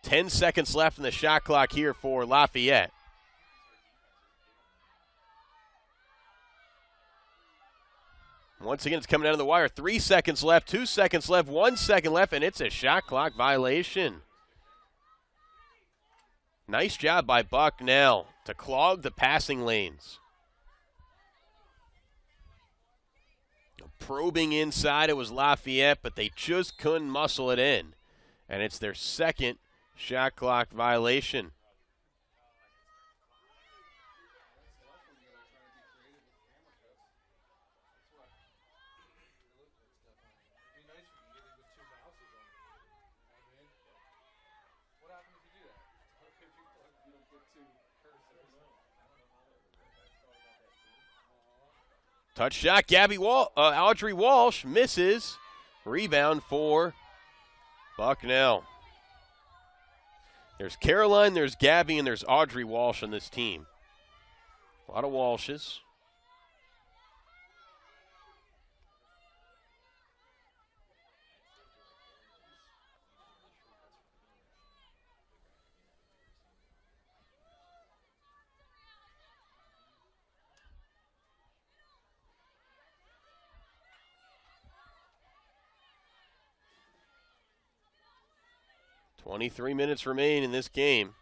10 seconds left in the shot clock here for Lafayette. Once again, it's coming down to the wire. 3 seconds left, 2 seconds left, 1 second left, and it's a shot clock violation. Nice job by Bucknell to clog the passing lanes. Probing inside, it was Lafayette, but they just couldn't muscle it in. And it's their second shot clock violation. Touch shot, Audrey Walsh misses. Rebound for Bucknell. There's Caroline, there's Gabby, and there's Audrey Walsh on this team. A lot of Walshes. .23 minutes remain in this game.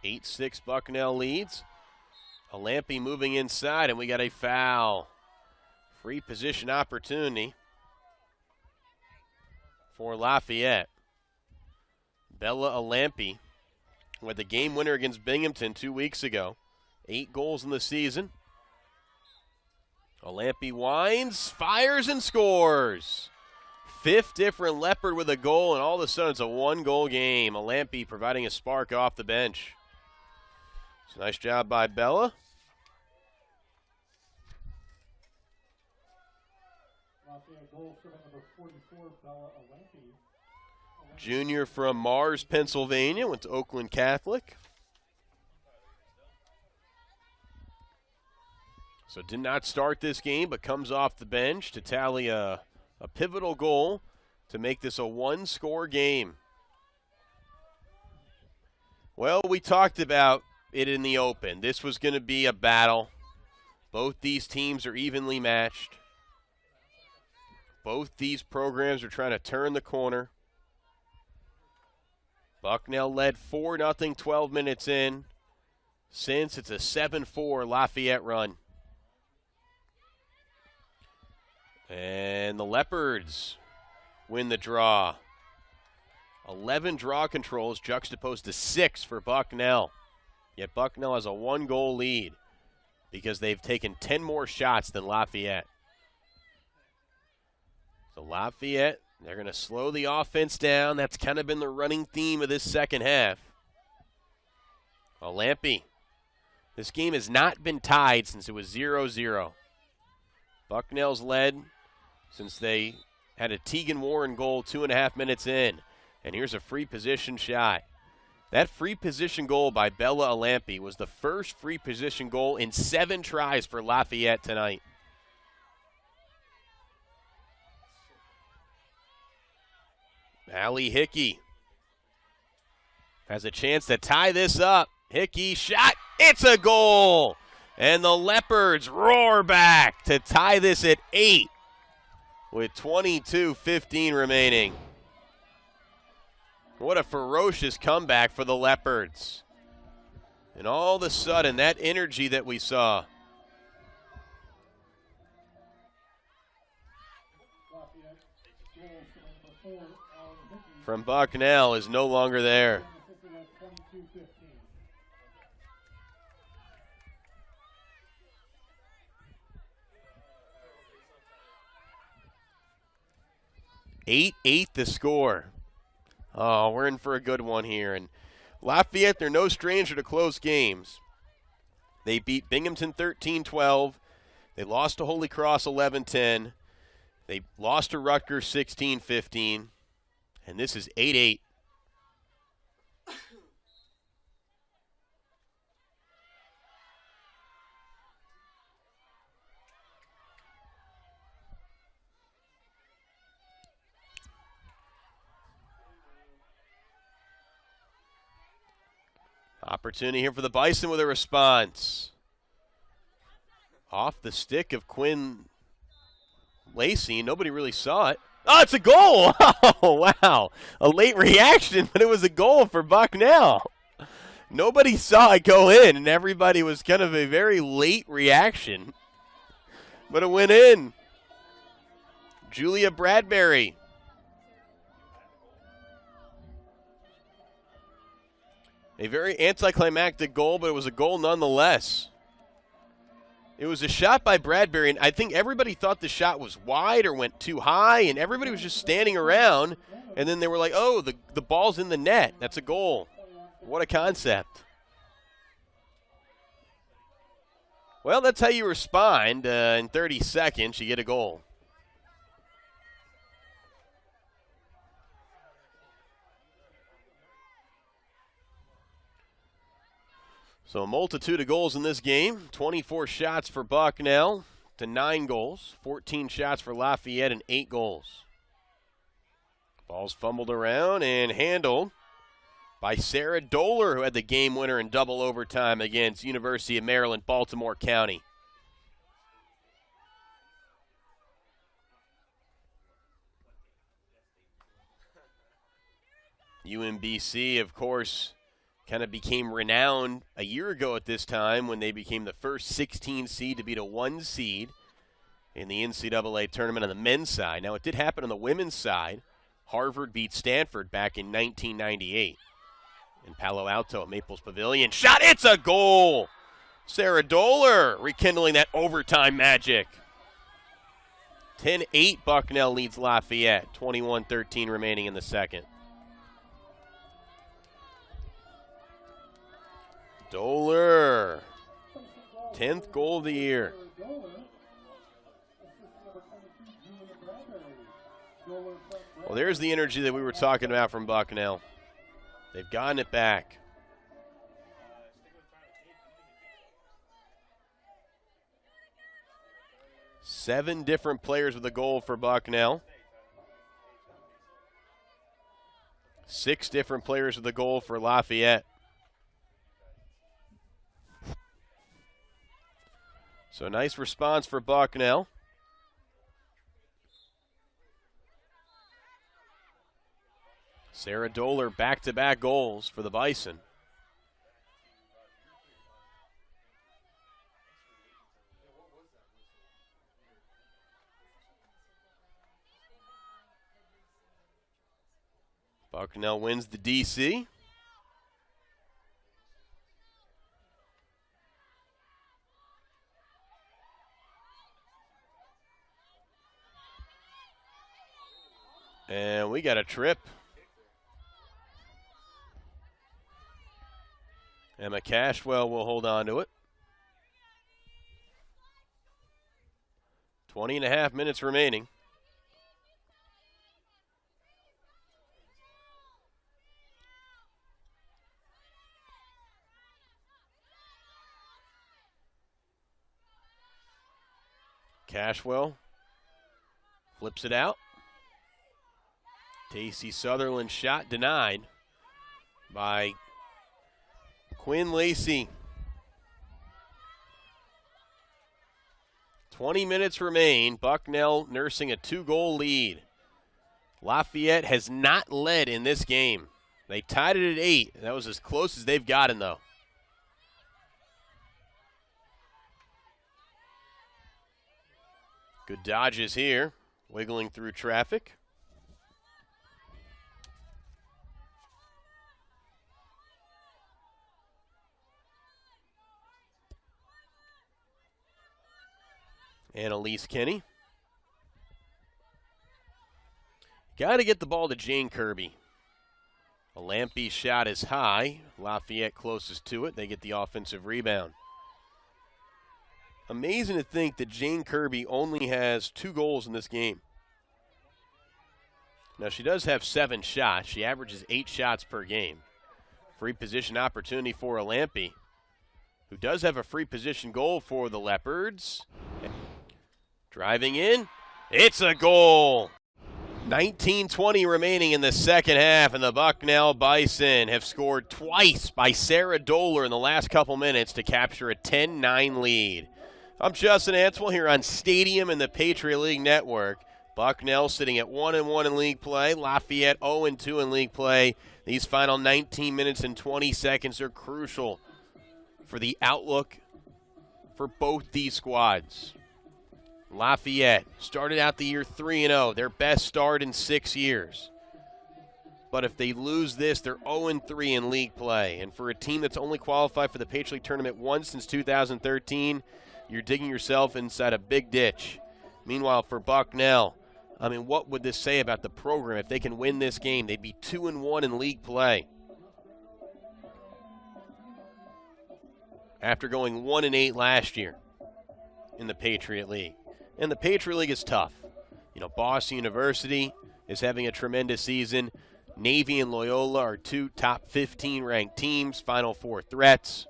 8-6 Bucknell leads. Alampi moving inside, and we got a foul. Free position opportunity for Lafayette. Bella Alampi with the game winner against Binghamton 2 weeks ago. 8 goals in the season. Alampi winds, fires, and scores. 5th different Leopard with a goal, and all of a sudden it's a 1-goal game. Alampi providing a spark off the bench. So nice job by Bella. Goal for number 44, Bella Alampi. Junior from Mars, Pennsylvania, went to Oakland Catholic. So did not start this game, but comes off the bench to tally a pivotal goal to make this a 1-score game. Well, we talked about it in the open. This was going to be a battle, Both these teams are evenly matched. Both these programs are trying to turn the corner. Bucknell led 4-0 12 minutes in. Since it's a 7-4 Lafayette run. And the Leopards win the draw. 11 draw controls juxtaposed to 6 for Bucknell. Yet Bucknell has a 1-goal lead because they've taken 10 more shots than Lafayette. So Lafayette, they're going to slow the offense down. That's kind of been the running theme of this second half. Lampy. This game has not been tied since it was 0-0. Bucknell's led since they had a Tegan Warren goal 2.5 minutes in. And here's a free position shot. That free position goal by Bella Lampy was the first free position goal in 7 tries for Lafayette tonight. Allie Hickey has a chance to tie this up. Hickey shot. It's a goal. And the Leopards roar back to tie this at 8 with 22:15 remaining. What a ferocious comeback for the Leopards. And all of a sudden, that energy that we saw. From Bucknell is no longer there. Eight the score. Oh, we're in for a good one here. And Lafayette, they're no stranger to close games. They beat Binghamton 13-12. They lost to Holy Cross 11-10. They lost to Rutgers 16-15. And this is 8-8. Opportunity here for the Bison with a response. Off the stick of Quinn Lacey. Nobody really saw it. Oh, it's a goal! Oh, wow. A late reaction, but it was a goal for Bucknell. Nobody saw it go in, and everybody was kind of a very late reaction. But it went in. Julia Bradbury. A very anticlimactic goal, but it was a goal nonetheless. It was a shot by Bradbury, and I think everybody thought the shot was wide or went too high, and everybody was just standing around, and then they were like, oh, the ball's in the net. That's a goal. What a concept. Well, that's how you respond. In 30 seconds, you get a goal. So a multitude of goals in this game. 24 shots for Bucknell to 9 goals. 14 shots for Lafayette and 8 goals. Ball's fumbled around and handled by Sarah Doler, who had the game winner in double overtime against University of Maryland, Baltimore County. UMBC, of course, kind of became renowned a year ago at this time when they became the first 16 seed to beat a 1 seed in the NCAA tournament on the men's side. Now, it did happen on the women's side. Harvard beat Stanford back in 1998 in Palo Alto, Maples Pavilion. Shot, it's a goal! Sarah Doler rekindling that overtime magic. 10-8 Bucknell leads Lafayette, 21-13 remaining in the second. Doler, 10th goal of the year. Well, there's the energy that we were talking about from Bucknell. They've gotten it back. Seven different players with a goal for Bucknell. 6 different players with a goal for Lafayette. So nice response for Bucknell. Sarah Doler back-to-back goals for the Bison. Bucknell wins the DC. And we got a trip. Emma Cashwell will hold on to it. 20.5 minutes remaining. Cashwell flips it out. Tacey Sutherland shot denied by Quinn Lacey. 20 minutes remain. Bucknell nursing a 2-goal lead. Lafayette has not led in this game. They tied it at 8. That was as close as they've gotten, though. Good dodges here, wiggling through traffic. Annalise Kenny. Got to get the ball to Jayne Kirby. A Lampy shot is high. Lafayette closest to it. They get the offensive rebound. Amazing to think that Jayne Kirby only has 2 goals in this game. Now, she does have 7 shots. She averages 8 shots per game. Free position opportunity for a Lampy, who does have a free position goal for the Leopards. Driving in. It's a goal. 19:20 remaining in the second half, and the Bucknell Bison have scored twice by Sarah Doler in the last couple minutes to capture a 10-9 lead. I'm Justin Answell here on Stadium and the Patriot League Network. Bucknell sitting at 1-1 in league play. Lafayette 0-2 in league play. These final 19 minutes and 20 seconds are crucial for the outlook for both these squads. Lafayette started out the year 3-0, their best start in 6 years. But if they lose this, they're 0-3 in league play. And for a team that's only qualified for the Patriot League tournament once since 2013, you're digging yourself inside a big ditch. Meanwhile, for Bucknell, I mean, what would this say about the program? If they can win this game, they'd be 2-1 in league play. After going 1-8 last year in the Patriot League. And the Patriot League is tough. You know, Boston University is having a tremendous season. Navy and Loyola are 2 top 15 ranked teams, Final Four threats.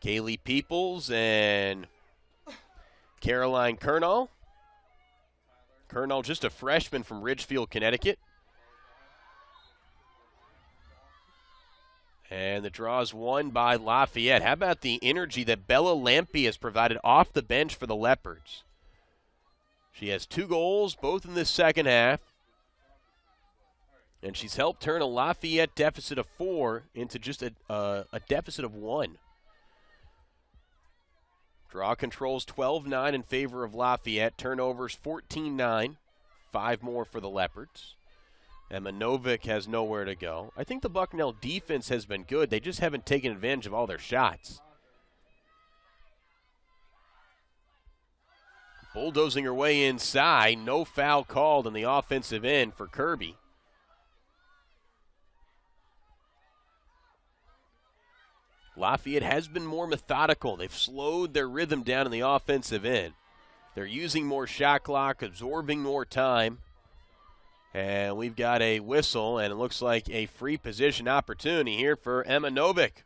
Kaylee Peoples and Caroline Kernall. Kernall just a freshman from Ridgefield, Connecticut. And the draw is won by Lafayette. How about the energy that Bella Lampy has provided off the bench for the Leopards? She has 2 goals, both in the second half. And she's helped turn a Lafayette deficit of 4 into just a deficit of 1. Draw controls 12-9 in favor of Lafayette. Turnovers 14-9. 5 more for the Leopards. Emma Novick has nowhere to go. I think the Bucknell defense has been good. They just haven't taken advantage of all their shots. Bulldozing her way inside. No foul called on the offensive end for Kirby. Lafayette has been more methodical. They've slowed their rhythm down in the offensive end. They're using more shot clock, absorbing more time. And we've got a whistle, and it looks like a free position opportunity here for Emma Novick.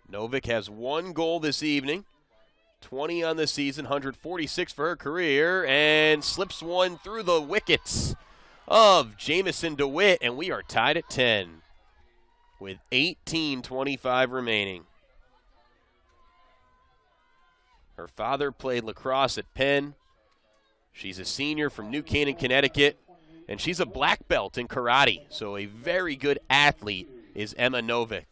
Novick has 1 goal this evening, 20 on the season, 146 for her career, and slips one through the wickets of Jamison DeWitt, and we are tied at 10. with 18:25 remaining. Her father played lacrosse at Penn. She's a senior from New Canaan, Connecticut, and she's a black belt in karate, so a very good athlete is Emma Novick.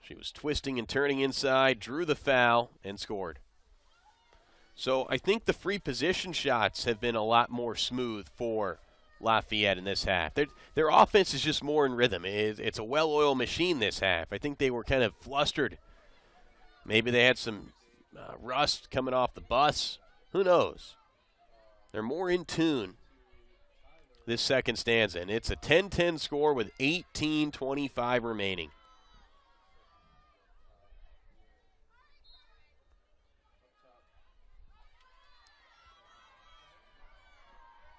She was twisting and turning inside, drew the foul, and scored. So I think the free position shots have been a lot more smooth for Lafayette in this half. Their offense is just more in rhythm. It's a well-oiled machine this half. I think they were kind of flustered. Maybe they had some rust coming off the bus. Who knows? They're more in tune this second stanza, and it's a 10-10 score with 18:25 remaining.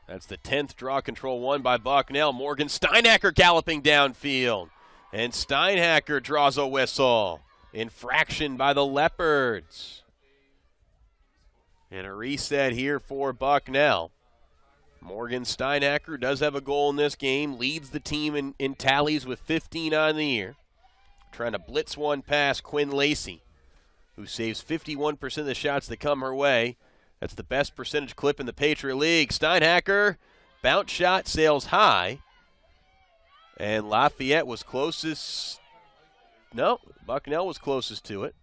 That's the 10th draw control won by Bucknell. Morgan Steinhacker galloping downfield. And Steinhacker draws a whistle. Infraction by the Leopards. And a reset here for Bucknell. Morgan Steinhacker does have a goal in this game. Leads the team in tallies with 15 on the year. Trying to blitz one past Quinn Lacey, who saves 51% of the shots that come her way. That's the best percentage clip in the Patriot League. Steinhacker, bounce shot, sails high. And Lafayette was closest. No, Bucknell was closest to it.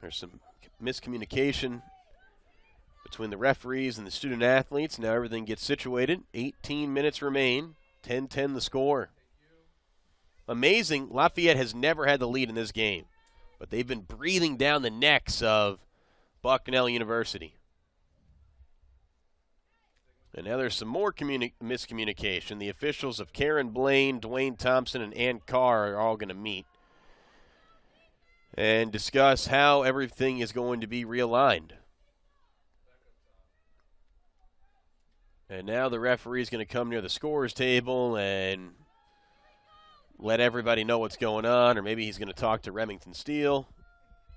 There's some miscommunication between the referees and the student athletes. Now everything gets situated. 18 minutes remain. 10-10 the score. Amazing, Lafayette has never had the lead in this game, but they've been breathing down the necks of Bucknell University. And now there's some more miscommunication. The officials of Karen Blaine, Dwayne Thompson, and Ann Carr are all going to meet and discuss how everything is going to be realigned. And now the referee is going to come near the scorer's table and let everybody know what's going on, or maybe he's going to talk to Remington Steele.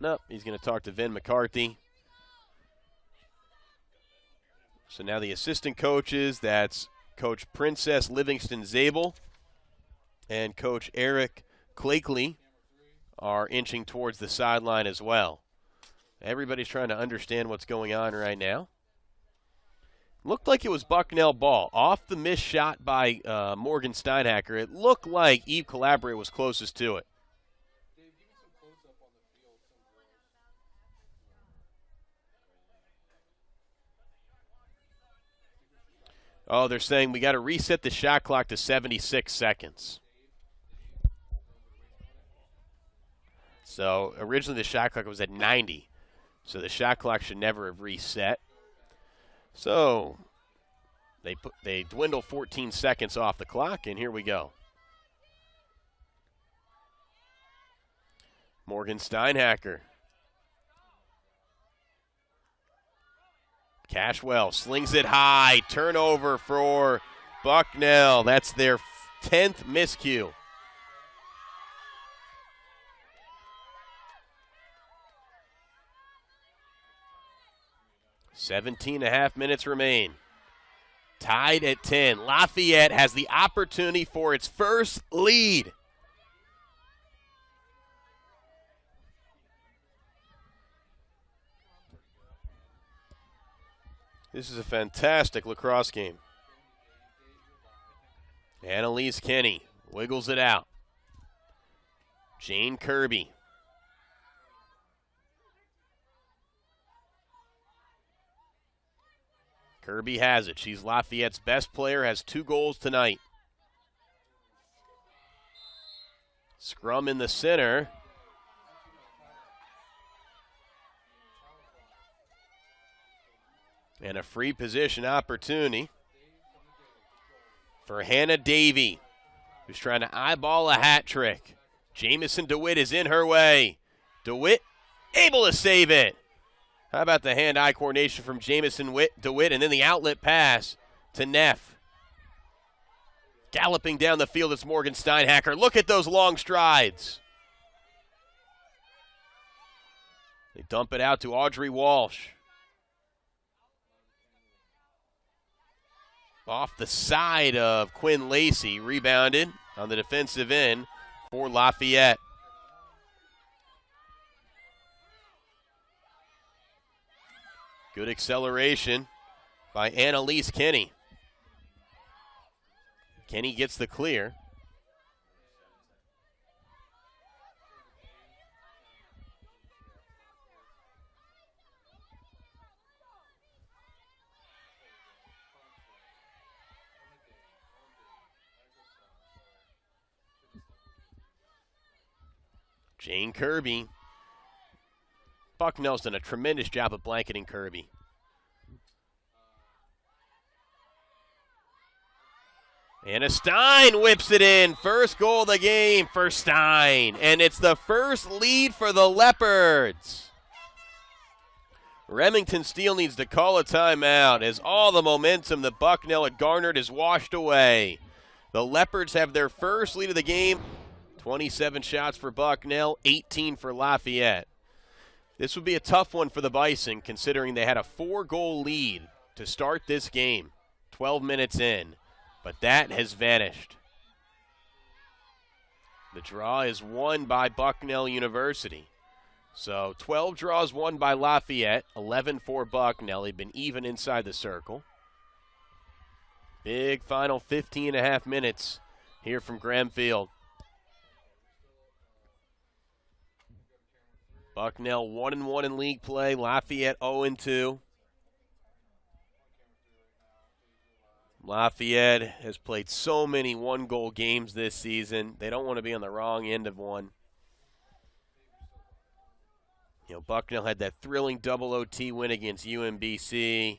No, he's going to talk to Vin McCarthy. So now the assistant coaches, that's Coach Princess Livingston Zabel and Coach Eric Clakeley, are inching towards the sideline as well. Everybody's trying to understand what's going on right now. Looked like it was Bucknell ball. Off the missed shot by Morgan Steinhacker, it looked like Eve Calabria was closest to it. Oh, they're saying we got to reset the shot clock to 76 seconds. So originally the shot clock was at 90. So the shot clock should never have reset. So they dwindle 14 seconds off the clock, and here we go. Morgan Steinhacker. Cashwell slings it high. Turnover for Bucknell. That's their 10th miscue. Seventeen and a half minutes remain. Tied at 10. Lafayette has the opportunity for its first lead. This is a fantastic lacrosse game. Annalise Kenny wiggles it out. Jayne Kirby. Kirby has it. She's Lafayette's best player, has 2 goals tonight. Scrum in the center. And a free position opportunity for Hannah Davey, who's trying to eyeball a hat trick. Jamison DeWitt is in her way. DeWitt able to save it. How about the hand-eye coordination from Jamison DeWitt, and then the outlet pass to Neff. Galloping down the field, it's Morgan Steinhacker. Look at those long strides. They dump it out to Audrey Walsh. Off the side of Quinn Lacey, rebounded on the defensive end for Lafayette. Good acceleration by Annalise Kenny. Kenny gets the clear. Jayne Kirby. Bucknell's done a tremendous job of blanketing Kirby. Anna Stein whips it in. First goal of the game for Stein. And it's the first lead for the Leopards. Remington Steele needs to call a timeout as all the momentum that Bucknell had garnered is washed away. The Leopards have their first lead of the game. 27 shots for Bucknell, 18 for Lafayette. This would be a tough one for the Bison considering they had a 4-goal lead to start this game, 12 minutes in. But that has vanished. The draw is won by Bucknell University. So 12 draws won by Lafayette, 11 for Bucknell. They've been even inside the circle. Big final 15.5 minutes here from Graham Field. Bucknell 1-1 in league play. Lafayette 0-2. Lafayette has played so many one-goal games this season. They don't want to be on the wrong end of one. You know, Bucknell had that thrilling double OT win against UMBC.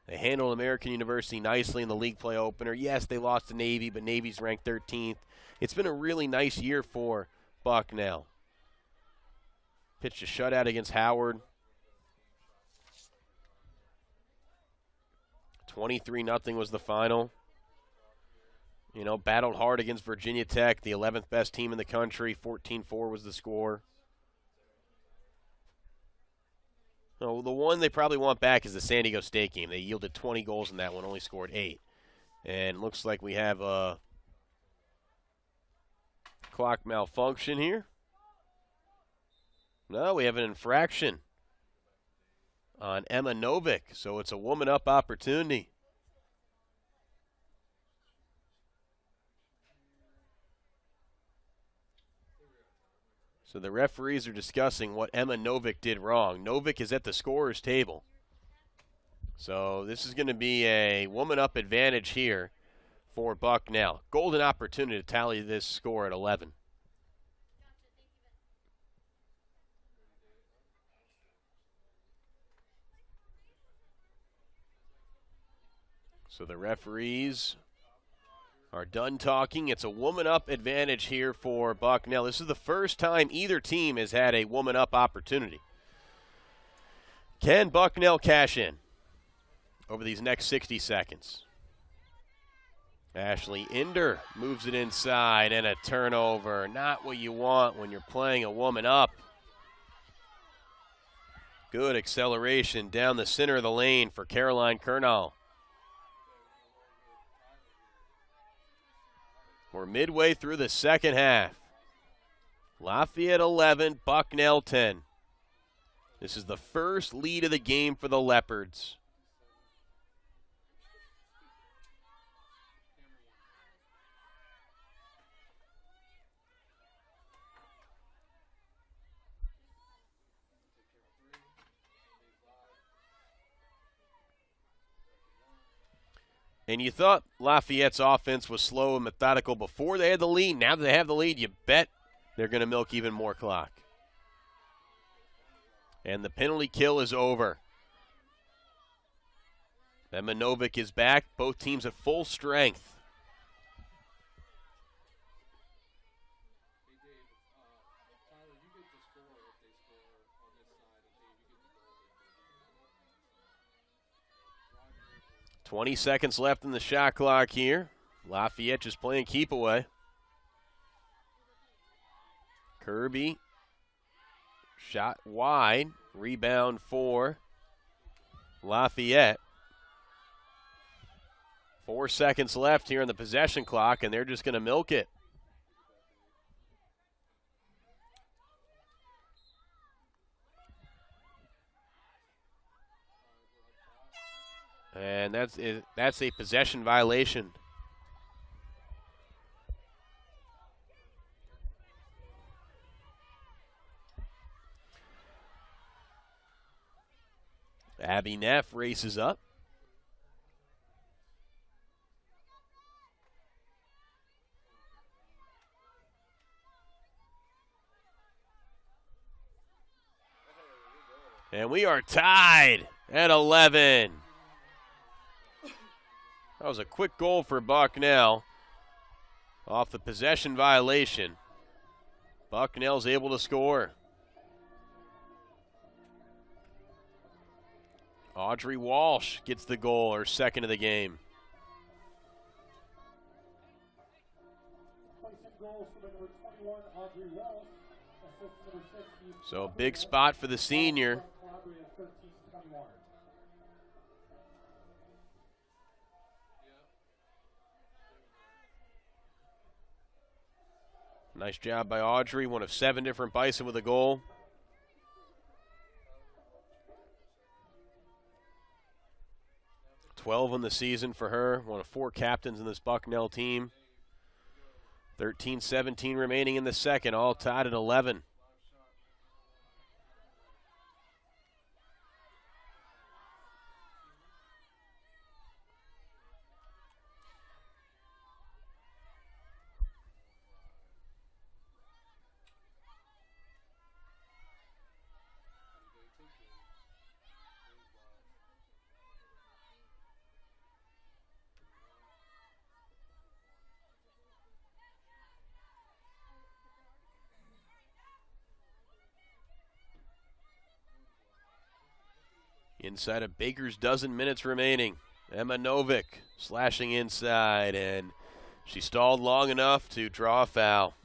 They handled American University nicely in the league play opener. Yes, they lost to Navy, but Navy's ranked 13th. It's been a really nice year for Bucknell. Pitched a shutout against Howard. 23-0 was the final. You know, battled hard against Virginia Tech, the 11th best team in the country. 14-4 was the score. So the one they probably want back is the San Diego State game. They yielded 20 goals in that one, only scored 8. And looks like we have a clock malfunction here. No, we have an infraction on Emma Novick, so it's a woman-up opportunity. So the referees are discussing what Emma Novick did wrong. Novick is at the scorer's table. So this is going to be a woman-up advantage here for Bucknell. Golden opportunity to tally this score at 11. So the referees are done talking. It's a woman-up advantage here for Bucknell. This is the first time either team has had a woman-up opportunity. Can Bucknell cash in over these next 60 seconds? Ashley Inder moves it inside and a turnover. Not what you want when you're playing a woman-up. Good acceleration down the center of the lane for Caroline Kernall. We're midway through the second half. Lafayette 11, Bucknell 10. This is the first lead of the game for the Leopards. And you thought Lafayette's offense was slow and methodical before they had the lead. Now that they have the lead, you bet they're going to milk even more clock. And the penalty kill is over. Emma Novick is back. Both teams at full strength. .20 seconds left in the shot clock here. Lafayette just playing keep away. Kirby, shot wide, rebound for Lafayette. 4 seconds left here on the possession clock, and they're just going to milk it. And that's a possession violation. Abby Neff races up. And we are tied at 11. That was a quick goal for Bucknell off the possession violation. Bucknell's able to score. Audrey Walsh gets the goal, her second of the game. So big spot for the senior. Nice job by Audrey, one of 7 different Bison with a goal. $12 on the season for her, one of 4 captains in this Bucknell team. 13-17 remaining in the second, all tied at 11. Inside a baker's dozen, minutes remaining. Emma Novick slashing inside, and she stalled long enough to draw a foul.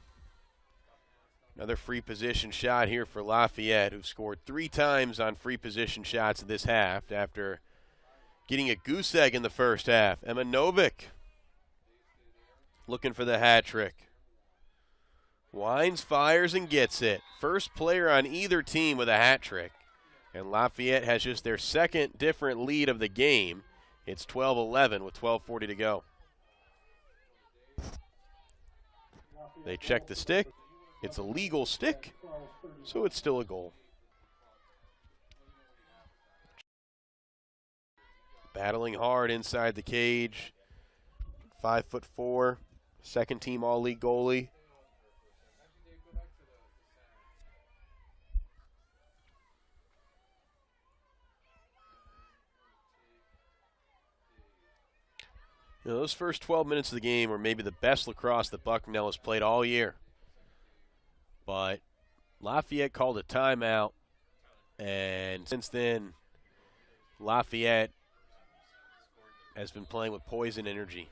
Another free position shot here for Lafayette, who've scored 3 times on free position shots this half after getting a goose egg in the first half. Emma Novick looking for the hat trick. Winds, fires, and gets it. First player on either team with a hat trick. And Lafayette has just their second different lead of the game. It's 12-11 with 12:40 to go. They check the stick. It's a legal stick, so it's still a goal. Battling hard inside the cage. 5'4", second team all-league goalie. You know, those first 12 minutes of the game were maybe the best lacrosse that Bucknell has played all year. But Lafayette called a timeout, and since then, Lafayette has been playing with poison energy.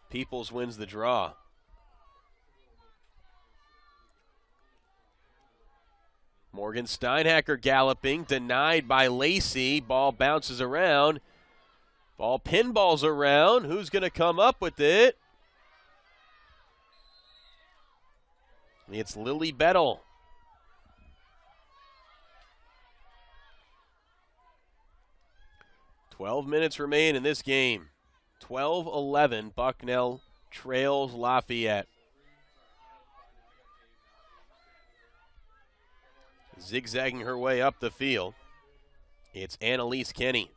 Peoples wins the draw. Morgan Steinhacker galloping, denied by Lacey. Ball bounces around. Ball pinballs around. Who's going to come up with it? It's Lily Bettel. "12 minutes remain in this game. 12-11, Bucknell trails Lafayette. Zigzagging her way up the field, it's Annalise Kenny.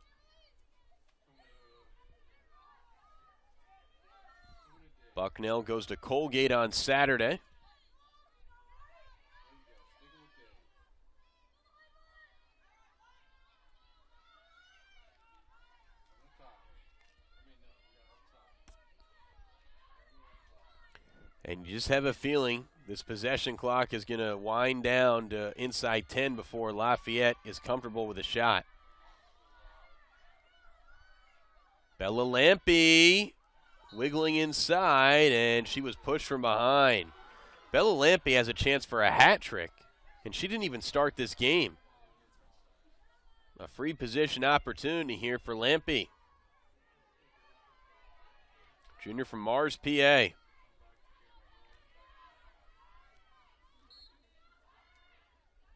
Bucknell goes to Colgate on Saturday. And you just have a feeling this possession clock is going to wind down to inside 10 before Lafayette is comfortable with a shot. Bella Lampe wiggling inside, and she was pushed from behind. Bella Lampe has a chance for a hat trick, and she didn't even start this game. A free position opportunity here for Lampe. Junior from Mars, PA.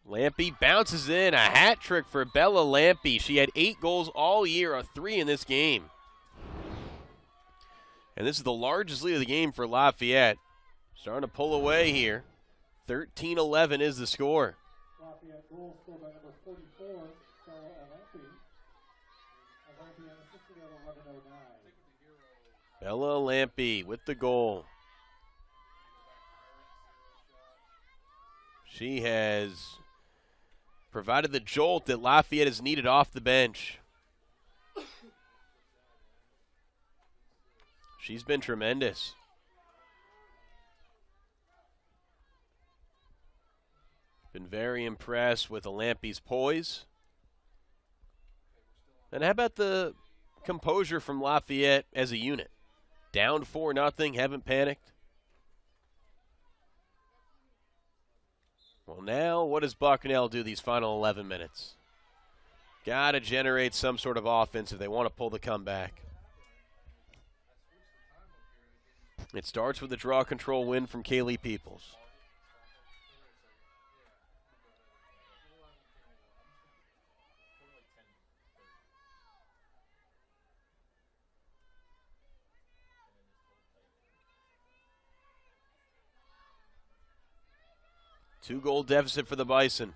Lampe bounces in, a hat trick for Bella Lampe. She had 8 goals all year, a 3 in this game. And this is the largest lead of the game for Lafayette. Starting to pull away here. 13-11 is the score. Lafayette goal scored by number 44, Sarah Lampe. Lampe assisted at 11:09. Bella Lampe with the goal. She has provided the jolt that Lafayette has needed off the bench. She's been tremendous. Been very impressed with Lampe's poise. And how about the composure from Lafayette as a unit? Down 4-0, haven't panicked. Well, now what does Bucknell do these final 11 minutes? Got to generate some sort of offense if they want to pull the comeback. It starts with a draw control win from Kaylee Peoples. Two-goal deficit for the Bison.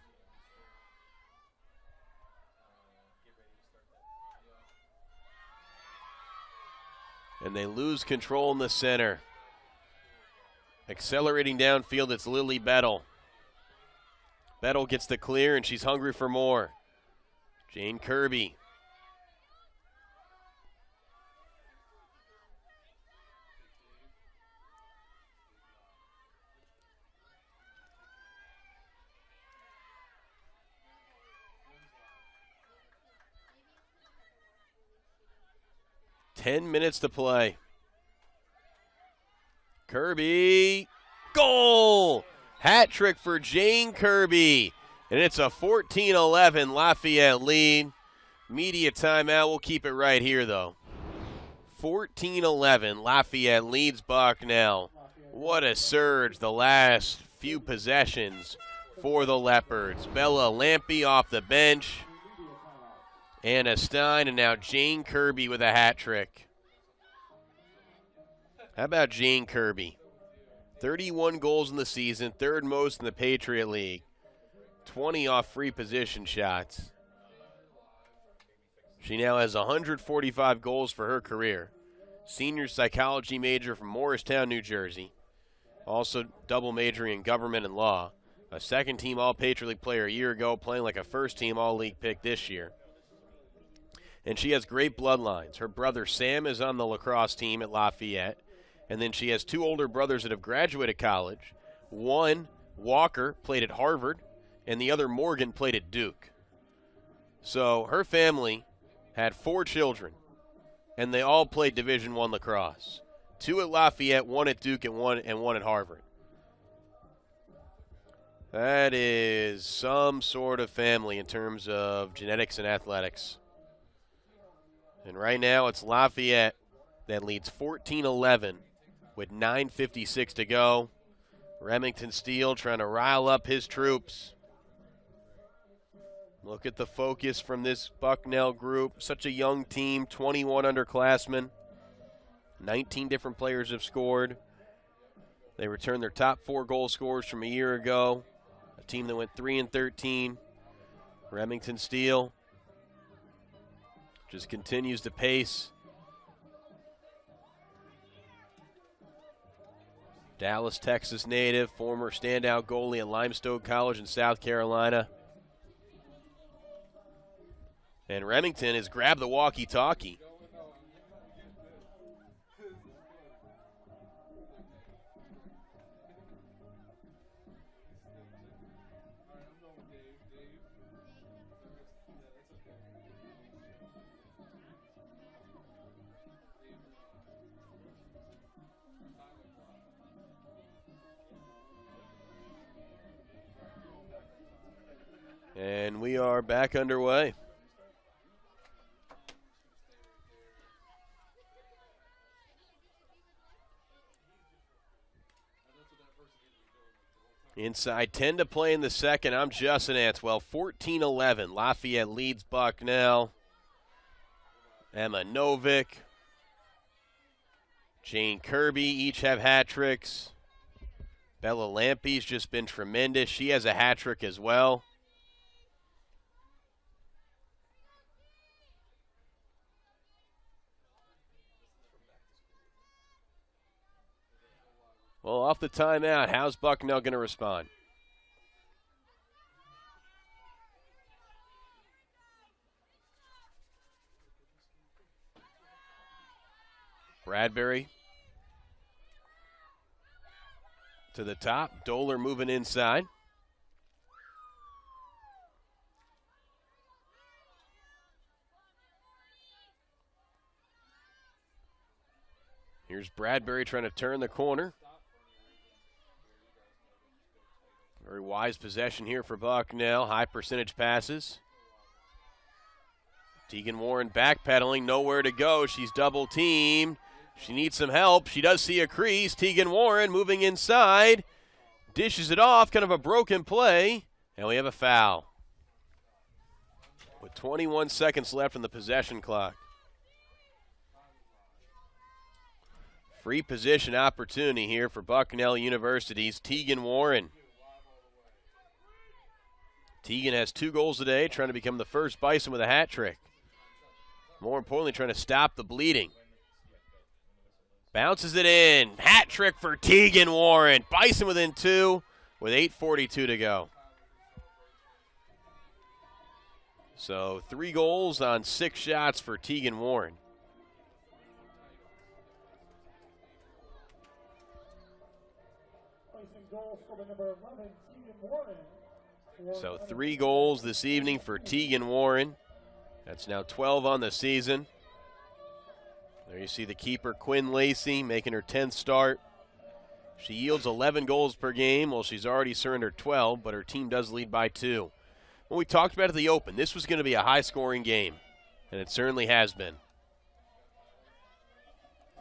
And they lose control in the center. Accelerating downfield, it's Lily Bettle. Bettle gets the clear, and she's hungry for more. Jayne Kirby. Ten minutes to play. Kirby, goal! Hat trick for Jayne Kirby. And it's a 14-11 Lafayette lead. Media timeout, we'll keep it right here though. 14-11, Lafayette leads Bucknell. What a surge the last few possessions for the Leopards. Bella Lampe off the bench. Anna Stein, and now Jayne Kirby with a hat trick. How about Jayne Kirby? 31 goals in the season, third most in the Patriot League. 20 off free position shots. She now has 145 goals for her career. Senior psychology major from Morristown, New Jersey. Also double majoring in government and law. A second-team All-Patriot League player a year ago, playing like a first-team All-League pick this year. And she has great bloodlines. Her brother Sam is on the lacrosse team at Lafayette. And then she has 2 older brothers that have graduated college. One, Walker, played at Harvard, and the other, Morgan, played at Duke. So her family had 4 children, and they all played Division I lacrosse. 2 at Lafayette, 1 at Duke, and one at Harvard. That is some sort of family in terms of genetics and athletics. And right now it's Lafayette that leads 14-11 with 9:56 to go. Remington Steele trying to rile up his troops. Look at the focus from this Bucknell group. Such a young team, 21 underclassmen. 19 different players have scored. They returned their top 4 goal scorers from a year ago. A team that went 3-13. Remington Steele just continues to pace. Dallas, Texas native, former standout goalie at Limestone College in South Carolina. And Remington has grabbed the walkie-talkie. And we are back underway. Inside 10 to play in the second. I'm Justin Antwell. 14-11. Lafayette leads Bucknell. Emma Novick, Jayne Kirby each have hat tricks. Bella Lampy's just been tremendous. She has a hat trick as well. Well, off the timeout, how's Bucknell going to respond? Bradbury to the top. Doler moving inside. Here's Bradbury trying to turn the corner. Very wise possession here for Bucknell. High percentage passes. Tegan Warren backpedaling, nowhere to go. She's double teamed. She needs some help. She does see a crease. Tegan Warren moving inside. Dishes it off, kind of a broken play. And we have a foul. With 21 seconds left on the possession clock. Free position opportunity here for Bucknell University's Tegan Warren. Tegan has 2 goals today, trying to become the first Bison with a hat trick. More importantly, trying to stop the bleeding. Bounces it in. Hat trick for Tegan Warren. Bison within 2 with 8:42 to go. So 3 goals on 6 shots for Tegan Warren. So 3 goals this evening for Tegan Warren. That's now 12 on the season. There you see the keeper, Quinn Lacey, making her 10th start. She yields 11 goals per game. Well, she's already surrendered 12, but her team does lead by 2. When we talked about at the Open, this was going to be a high-scoring game, and it certainly has been.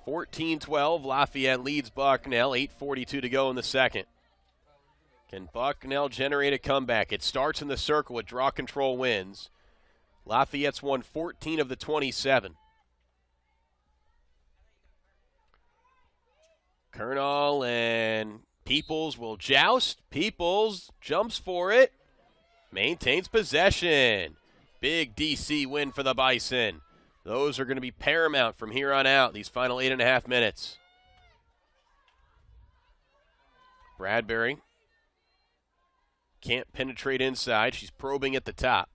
14-12, Lafayette leads Bucknell, 8:42 to go in the second. Can Bucknell generate a comeback? It starts in the circle with draw control wins. Lafayette's won 14 of the 27. Kernall and Peoples will joust. Peoples jumps for it. Maintains possession. Big DC win for the Bison. Those are going to be paramount from here on out, these final 8.5 minutes. Bradbury can't penetrate inside. She's probing at the top.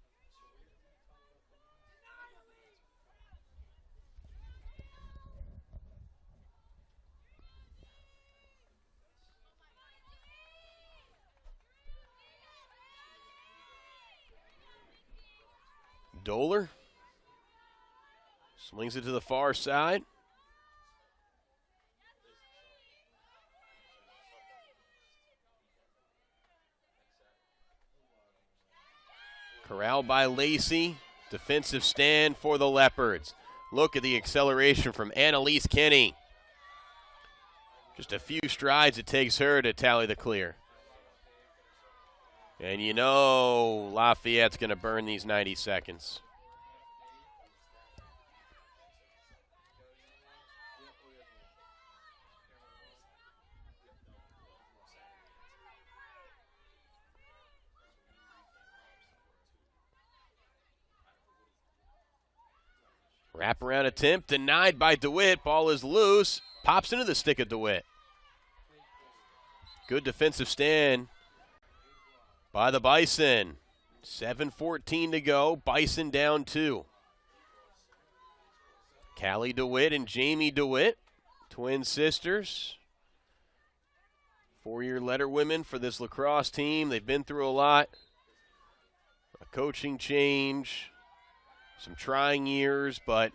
Doler swings it to the far side. Corralled by Lacey. Defensive stand for the Leopards. Look at the acceleration from Annalise Kinney. Just a few strides it takes her to tally the clear. And you know Lafayette's going to burn these 90 seconds. Wraparound attempt denied by DeWitt. Ball is loose. Pops into the stick of DeWitt. Good defensive stand by the Bison. 7:14 to go. Bison down 2. Callie DeWitt and Jamie DeWitt, twin sisters. 4-year letter women for this lacrosse team. They've been through a lot. A coaching change. Some trying years, but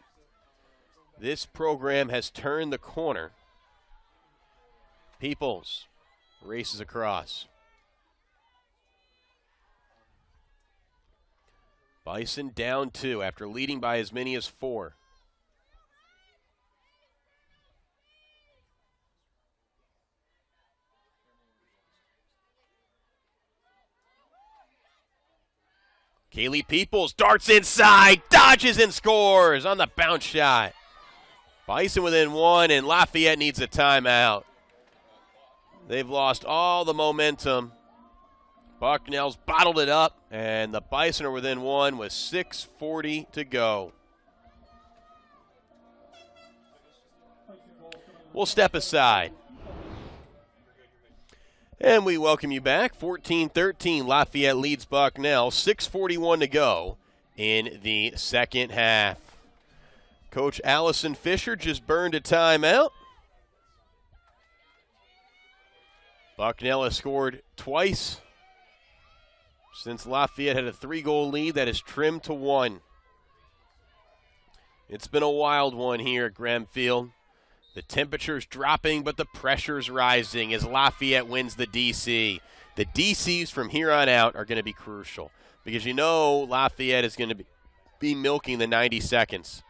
this program has turned the corner. Peoples races across. Bison down 2 after leading by as many as 4. Kaylee Peoples darts inside, dodges and scores on the bounce shot. Bison within 1, and Lafayette needs a timeout. They've lost all the momentum. Bucknell's bottled it up, and the Bison are within 1 with 6:40 to go. We'll step aside. And we welcome you back. 14-13, Lafayette leads Bucknell. 6:41 to go in the second half. Coach Allison Fischer just burned a timeout. Bucknell has scored twice since Lafayette had a 3-goal lead that is trimmed to 1. It's been a wild one here at Graham Field. The temperature's dropping, but the pressure's rising as Lafayette wins the DC. The DCs from here on out are going to be crucial because you know Lafayette is going to be milking the 90 seconds.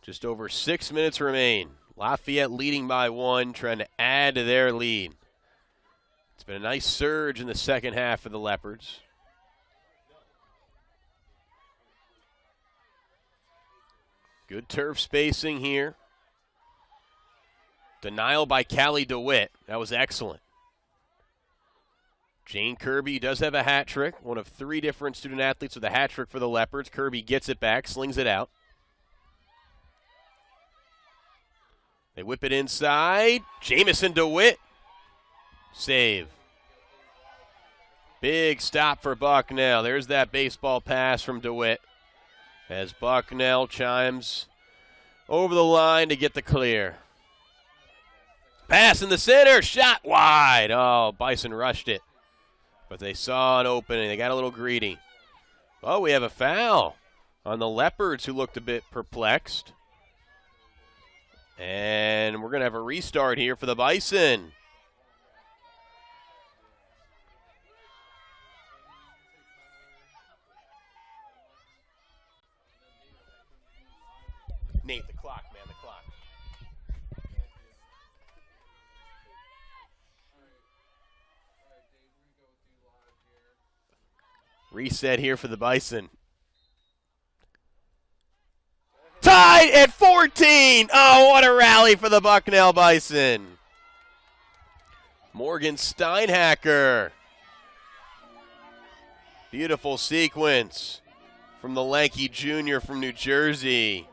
Just over 6 minutes remain. Lafayette leading by 1, trying to add to their lead. It's been a nice surge in the second half for the Leopards. Good turf spacing here. Denial by Callie DeWitt. That was excellent. Jayne Kirby does have a hat trick. One of 3 different student athletes with a hat trick for the Leopards. Kirby gets it back, slings it out. They whip it inside. Jamison DeWitt. Save. Big stop for Bucknell. There's that baseball pass from DeWitt as Bucknell chimes over the line to get the clear. Pass in the center. Shot wide. Oh, Bison rushed it. But they saw an opening. They got a little greedy. Oh, we have a foul on the Leopards, who looked a bit perplexed. And we're going to have a restart here for the Bison. Nate, the clock, man, the clock. Reset here for the Bison. Tied at 14. Oh, what a rally for the Bucknell Bison. Morgan Steinhacker. Beautiful sequence from the lanky junior from New Jersey.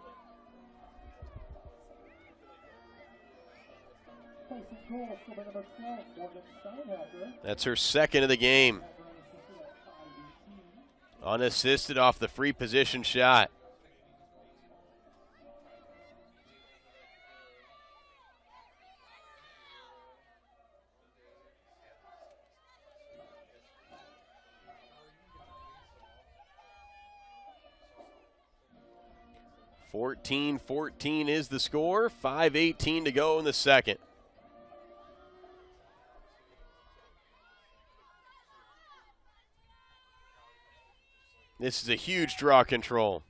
That's her second of the game. Unassisted off the free position shot. (14-14) is the score. 5:18 to go in the second. This is a huge draw control.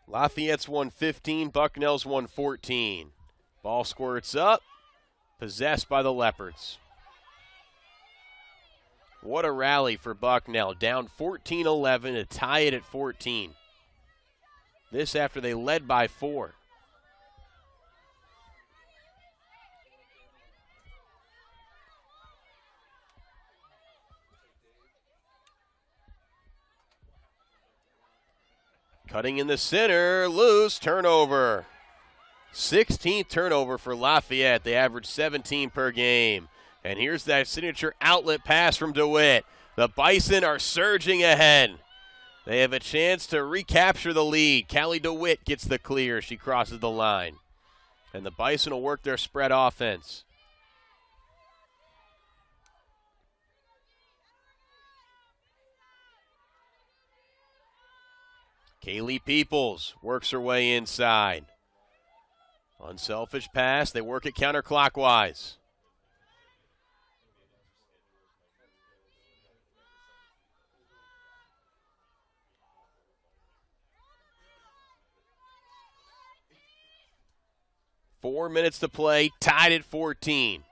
Lafayette's won 15, Bucknell's won 14. Ball squirts up, possessed by the Leopards. What a rally for Bucknell, down 14-11 to tie it at 14. This after they led by 4. Cutting in the center, loose, turnover. 16th turnover for Lafayette. They average 17 per game. And here's that signature outlet pass from DeWitt. The Bison are surging ahead. They have a chance to recapture the lead. Callie DeWitt gets the clear. She crosses the line. And the Bison will work their spread offense. Kaylee Peoples works her way inside. Unselfish pass. They work it counterclockwise. Four minutes to play, tied at 14.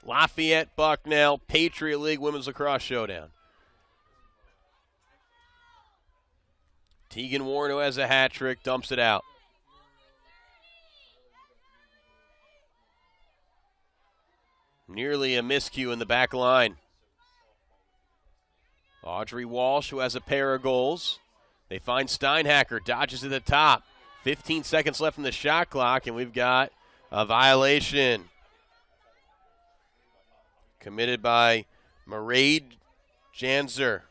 Lafayette, Bucknell, Patriot League Women's Lacrosse Showdown. Tegan Warren, who has a hat trick, dumps it out. Nearly a miscue in the back line. Audrey Walsh, who has a pair of goals. They find Steinhacker, dodges to the top. 15 seconds left in the shot clock, and we've got a violation committed by Mairead Janzer.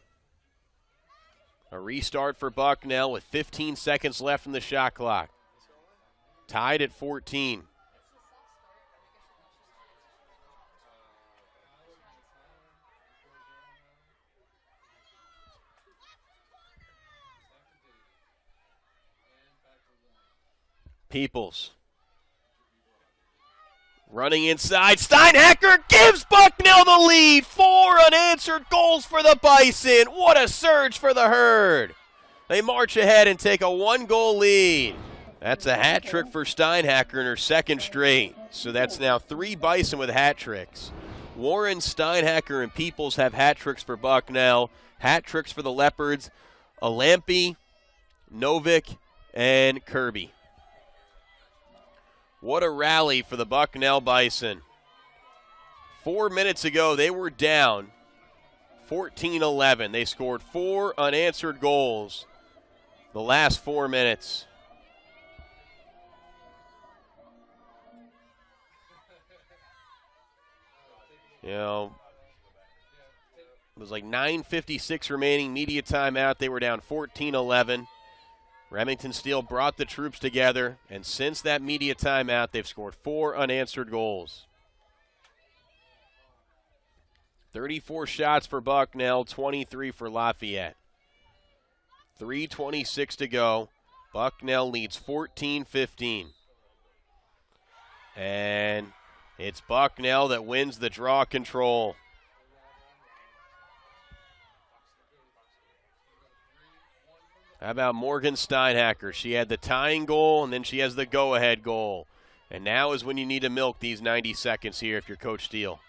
A restart for Bucknell with 15 seconds left in the shot clock. Tied at 14. Peoples. Running inside, Steinhacker gives Bucknell the lead. 4 unanswered goals for the Bison. What a surge for the Herd. They march ahead and take a 1-goal lead. That's a hat trick for Steinhacker in her second straight. So that's now 3 Bison with hat tricks. Warren, Steinhacker, and Peoples have hat tricks for Bucknell. Hat tricks for the Leopards, Alampi, Novick, and Kirby. What a rally for the Bucknell Bison. 4 minutes ago, they were down 14-11. They scored 4 unanswered goals the last 4 minutes. You know, it was like 9:56 remaining, media timeout. They were down 14-11. Remington Steele brought the troops together, and since that media timeout, they've scored 4 unanswered goals. 34 shots for Bucknell, 23 for Lafayette. 3:26 to go. Bucknell leads 14-15. And it's Bucknell that wins the draw control. How about Morgan Steinhacker? She had the tying goal, and then she has the go-ahead goal. And now is when you need to milk these 90 seconds here if you're Coach Steele.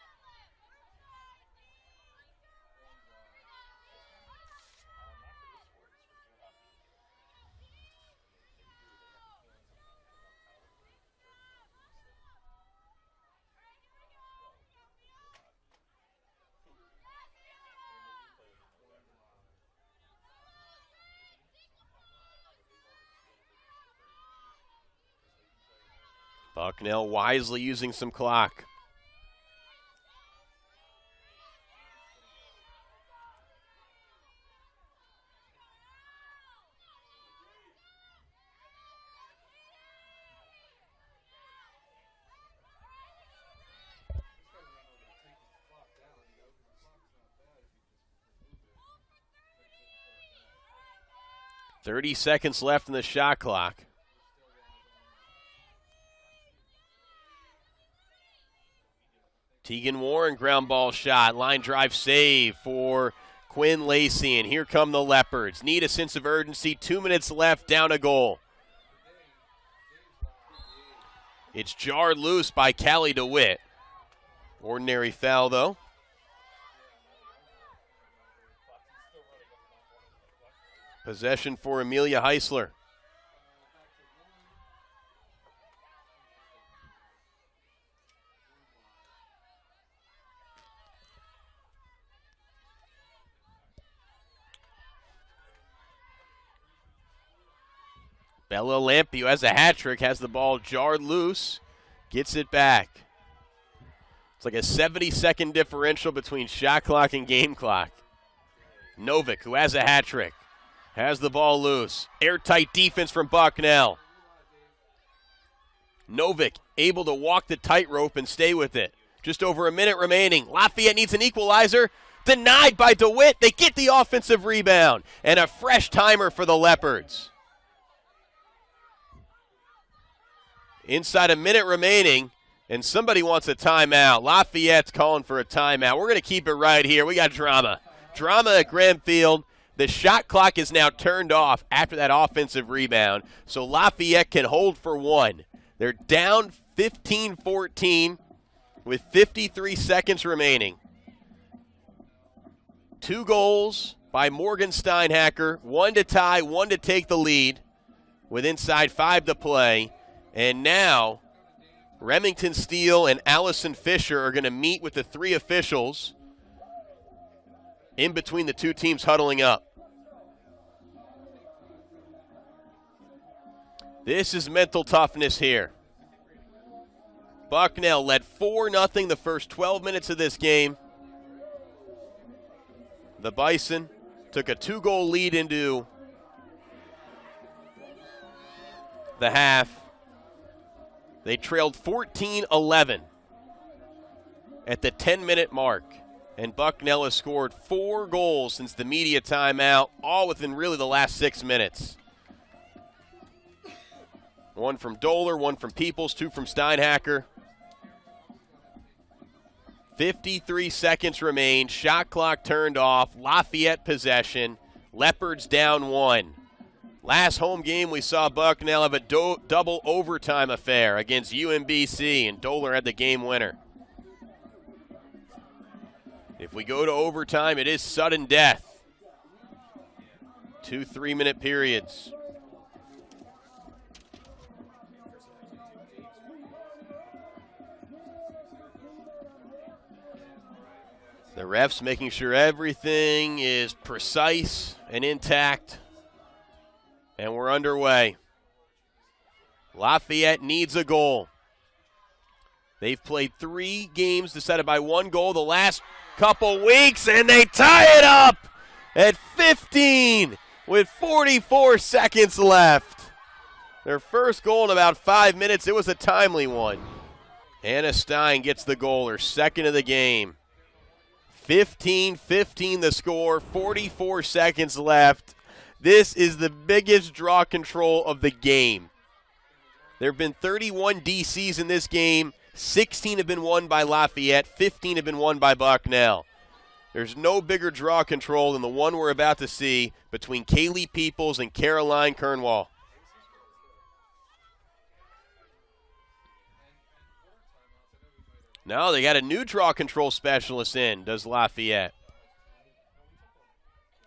Bucknell wisely using some clock. .30 seconds left in the shot clock. Tegan Warren, ground ball shot, line drive save for Quinn Lacey, and here come the Leopards. Need a sense of urgency, 2 minutes left, down a goal. It's jarred loose by Callie DeWitt. Ordinary foul, though. Possession for Amelia Heisler. Bella Lampe, who has a hat trick, has the ball jarred loose, gets it back. It's like a 70-second differential between shot clock and game clock. Novick, who has a hat trick, has the ball loose. Airtight defense from Bucknell. Novick able to walk the tightrope and stay with it. Just over a minute remaining. Lafayette needs an equalizer. Denied by DeWitt. They get the offensive rebound. And a fresh timer for the Leopards. Inside a minute remaining, and somebody wants a timeout. Lafayette's calling for a timeout. We're going to keep it right here. We got drama. Drama at Graham Field. The shot clock is now turned off after that offensive rebound, so Lafayette can hold for one. They're down 15-14 with 53 seconds remaining. 2 goals by Morgan Steinhacker, 1 to tie, 1 to take the lead with inside 5 to play. And now Remington Steele and Allison Fischer are going to meet with the 3 officials in between the 2 teams huddling up. This is mental toughness here. Bucknell led 4-0 the first 12 minutes of this game. The Bison took a 2-goal lead into the half. They trailed 14-11 at the 10-minute mark. And Bucknell has scored 4 goals since the media timeout, all within really the last 6 minutes. 1 from Doler, 1 from Peoples, 2 from Steinhacker. 53 seconds remain. Shot clock turned off. Lafayette possession. Leopards down 1. Last home game we saw Bucknell have a double overtime affair against UMBC, and Doler had the game winner. If we go to overtime, it is sudden death. 2 3-minute periods. The refs making sure everything is precise and intact. And we're underway. Lafayette needs a goal. They've played 3 games decided by 1 goal the last couple weeks, and they tie it up at 15 with 44 seconds left. Their first goal in about 5 minutes. It was a timely one. Anna Stein gets the goal, her second of the game. 15-15 the score, 44 seconds left. This is the biggest draw control of the game. There have been 31 DCs in this game. 16 have been won by Lafayette. 15 have been won by Bucknell. There's no bigger draw control than the one we're about to see between Kaylee Peoples and Caroline Kernwall. No, they got a new draw control specialist in, does Lafayette.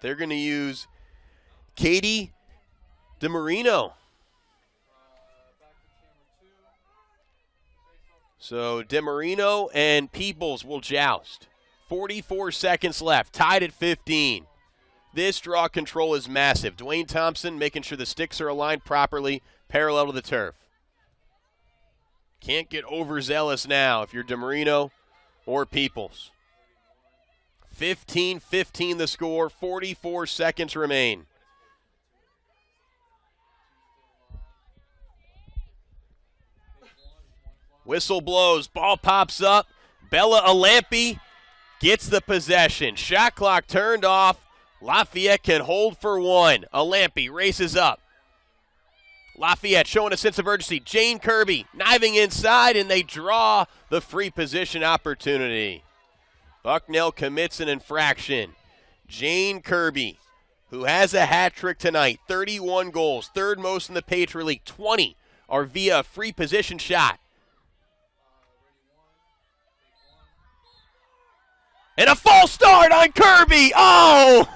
They're going to use Katie DeMarino. So DeMarino and Peoples will joust. 44 seconds left, tied at 15. This draw control is massive. Dwayne Thompson making sure the sticks are aligned properly, parallel to the turf. Can't get overzealous now if you're DeMarino or Peoples. 15-15 the score, 44 seconds remain. Whistle blows, ball pops up. Bella Alampi gets the possession. Shot clock turned off. Lafayette can hold for 1. Alampi races up. Lafayette showing a sense of urgency. Jayne Kirby kniving inside, and they draw the free position opportunity. Bucknell commits an infraction. Jayne Kirby, who has a hat trick tonight, 31 goals, 3rd most in the Patriot League. 20 are via a free position shot. And a false start on Kirby. Oh,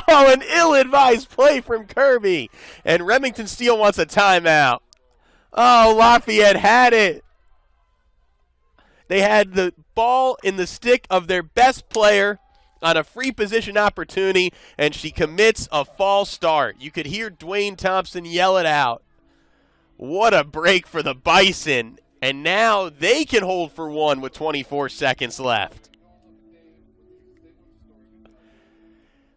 an ill-advised play from Kirby. And Remington Steele wants a timeout. Oh, Lafayette had it. They had the ball in the stick of their best player on a free position opportunity, and she commits a false start. You could hear Dwayne Thompson yell it out. What a break for the Bison. And now they can hold for 1 with 24 seconds left.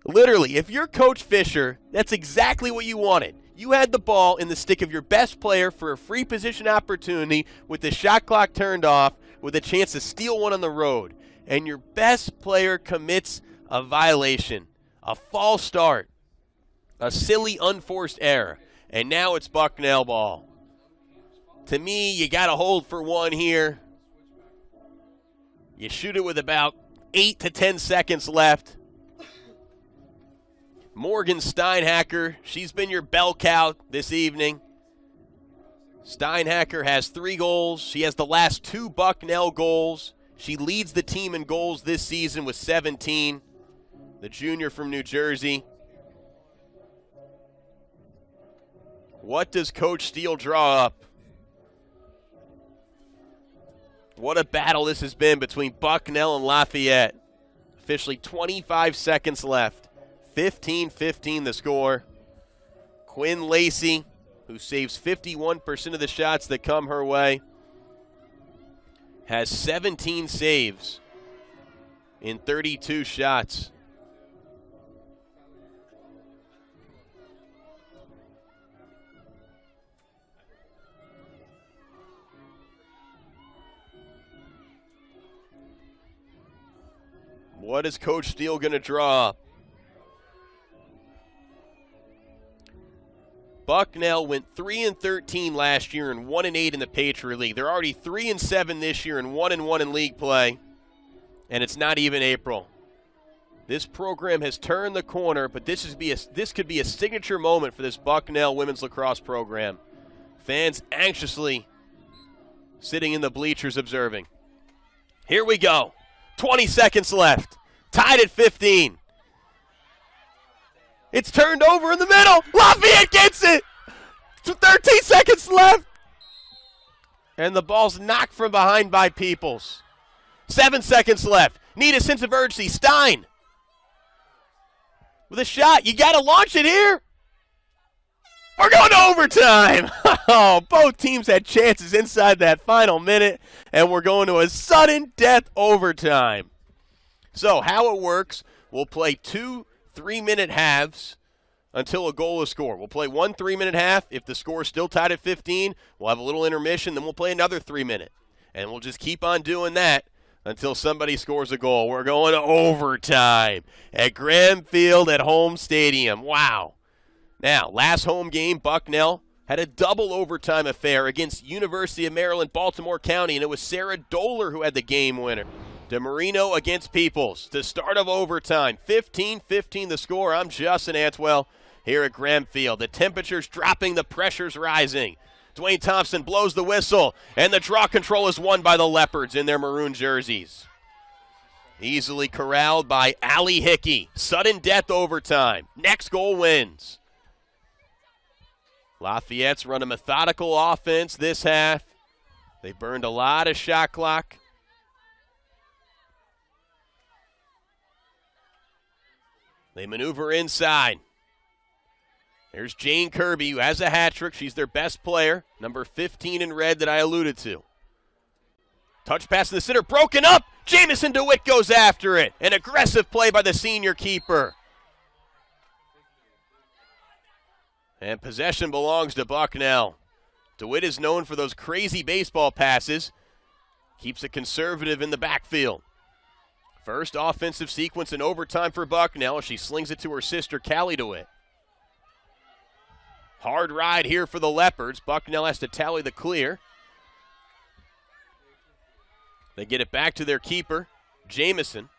Literally, if you're Coach Fischer, that's exactly what you wanted. You had the ball in the stick of your best player for a free position opportunity with the shot clock turned off with a chance to steal one on the road. And your best player commits a violation, a false start, a silly unforced error. And now it's Bucknell ball. To me, you got to hold for one here. You shoot it with about 8 to 10 seconds left. Morgan Steinhacker, she's been your bell cow this evening. Steinhacker has 3 goals. She has the last 2 Bucknell goals. She leads the team in goals this season with 17. The junior from New Jersey. What does Coach Steele draw up? What a battle this has been between Bucknell and Lafayette. Officially 25 seconds left. 15-15 the score. Quinn Lacey, who saves 51% of the shots that come her way, has 17 saves in 32 shots. What is Coach Steele going to draw up? Bucknell went 3-13 last year and 1-8 in the Patriot League. They're already 3-7 this year and 1-1 in league play, and it's not even April. This program has turned the corner, but this could be a signature moment for this Bucknell women's lacrosse program. Fans anxiously sitting in the bleachers observing. Here we go. 20 seconds left. Tied at 15. It's turned over in the middle. Lafayette gets it. 13 seconds left. And the ball's knocked from behind by Peoples. 7 seconds left. Need a sense of urgency. Stein with a shot. You got to launch it here. We're going to overtime. Oh, both teams had chances inside that final minute, and we're going to a sudden death overtime. So how it works, we'll play 2 3-minute halves until a goal is scored. We'll play 1 3-minute half. If the score is still tied at 15, we'll have a little intermission, then we'll play another 3-minute. And we'll just keep on doing that until somebody scores a goal. We're going to overtime at Graham Field at home stadium. Wow. Now, last home game, Bucknell had a double overtime affair against University of Maryland, Baltimore County, and it was Sarah Doler who had the game winner. DeMarino against Peoples. The start of overtime. 15-15 the score. I'm Justin Antwell here at Graham Field. The temperature's dropping, the pressure's rising. Dwayne Thompson blows the whistle, and the draw control is won by the Leopards in their maroon jerseys. Easily corralled by Allie Hickey. Sudden death overtime. Next goal wins. Lafayette's run a methodical offense this half. They burned a lot of shot clock. They maneuver inside. There's Jayne Kirby, who has a hat trick. She's their best player, number 15 in red that I alluded to. Touch pass in the center, broken up. Jamison DeWitt goes after it. An aggressive play by the senior keeper. And possession belongs to Bucknell. DeWitt is known for those crazy baseball passes. Keeps it conservative in the backfield. First offensive sequence in overtime for Bucknell as she slings it to her sister, Callie DeWitt. Hard ride here for the Leopards. Bucknell has to tally the clear. They get it back to their keeper, Jamison.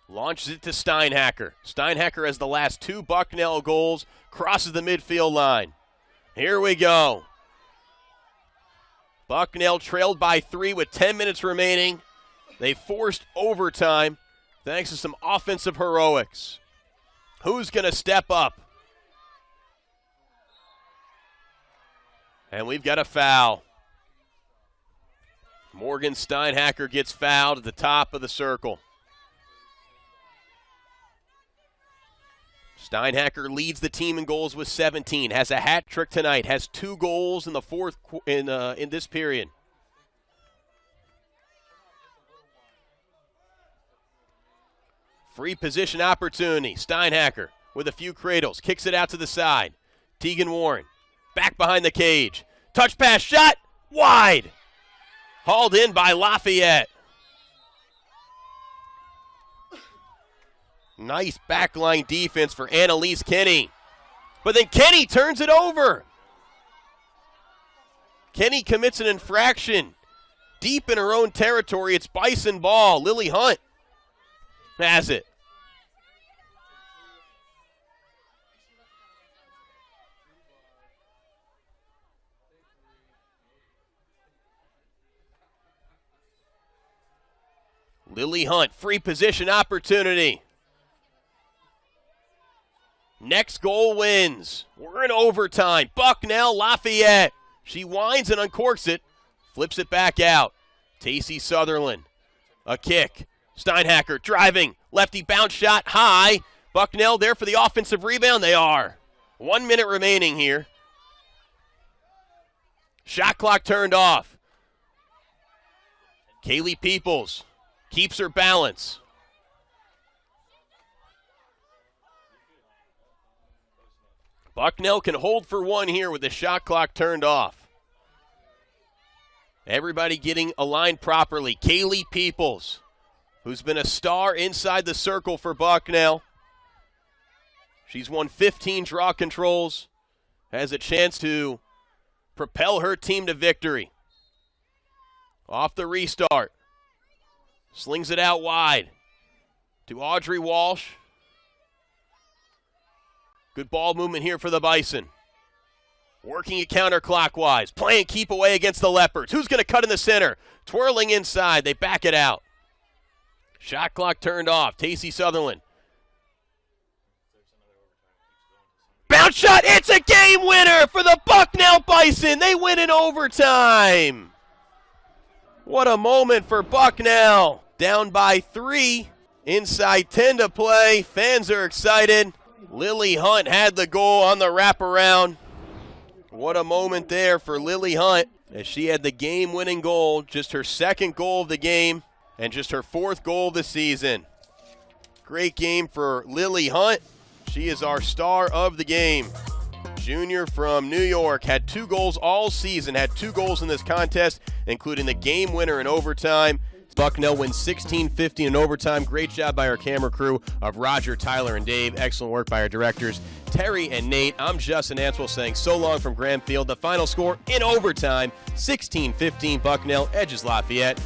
Launches it to Steinhacker. Steinhacker has the last 2 Bucknell goals, crosses the midfield line. Here we go. Bucknell trailed by 3 with 10 minutes remaining. They forced overtime thanks to some offensive heroics. Who's going to step up? And we've got a foul. Morgan Steinhacker gets fouled at the top of the circle. Steinhacker leads the team in goals with 17. Has a hat trick tonight. Has 2 goals in the fourth in this period. Free position opportunity. Steinhacker with a few cradles. Kicks it out to the side. Tegan Warren back behind the cage. Touch pass shot. Wide. Hauled in by Lafayette. Nice backline defense for Annalise Kenny. But then Kenny turns it over. Kenny commits an infraction. Deep in her own territory, it's Bison ball. Lily Hunt has it. Lily Hunt, free position opportunity. Next goal wins. We're in overtime. Bucknell, Lafayette. She winds and uncorks it. Flips it back out. Tacey Sutherland. A kick. Steinhacker driving. Lefty bounce shot high. Bucknell there for the offensive rebound. They are. 1 minute remaining here. Shot clock turned off. Kaylee Peoples keeps her balance. Bucknell can hold for one here with the shot clock turned off. Everybody getting aligned properly. Kaylee Peoples, who's been a star inside the circle for Bucknell. She's won 15 draw controls, has a chance to propel her team to victory. Off the restart. Slings it out wide to Audrey Walsh. Good ball movement here for the Bison. Working it counterclockwise. Playing keep away against the Leopards. Who's going to cut in the center? Twirling inside. They back it out. Shot clock turned off. Tacey Sutherland. Bounce shot. It's a game winner for the Bucknell Bison. They win in overtime. What a moment for Bucknell. Down by 3. Inside 10 to play. Fans are excited. Lily Hunt had the goal on the wraparound. What a moment there for Lily Hunt as she had the game-winning goal, just her second goal of the game and just her 4th goal of the season. Great game for Lily Hunt. She is our star of the game. Junior from New York, had 2 goals all season, had 2 goals in this contest, including the game winner in overtime. Bucknell wins 16-15 in overtime. Great job by our camera crew of Roger, Tyler, and Dave. Excellent work by our directors, Terry and Nate. I'm Justin Answell saying so long from Graham Field. The final score in overtime, 16-15 Bucknell edges Lafayette.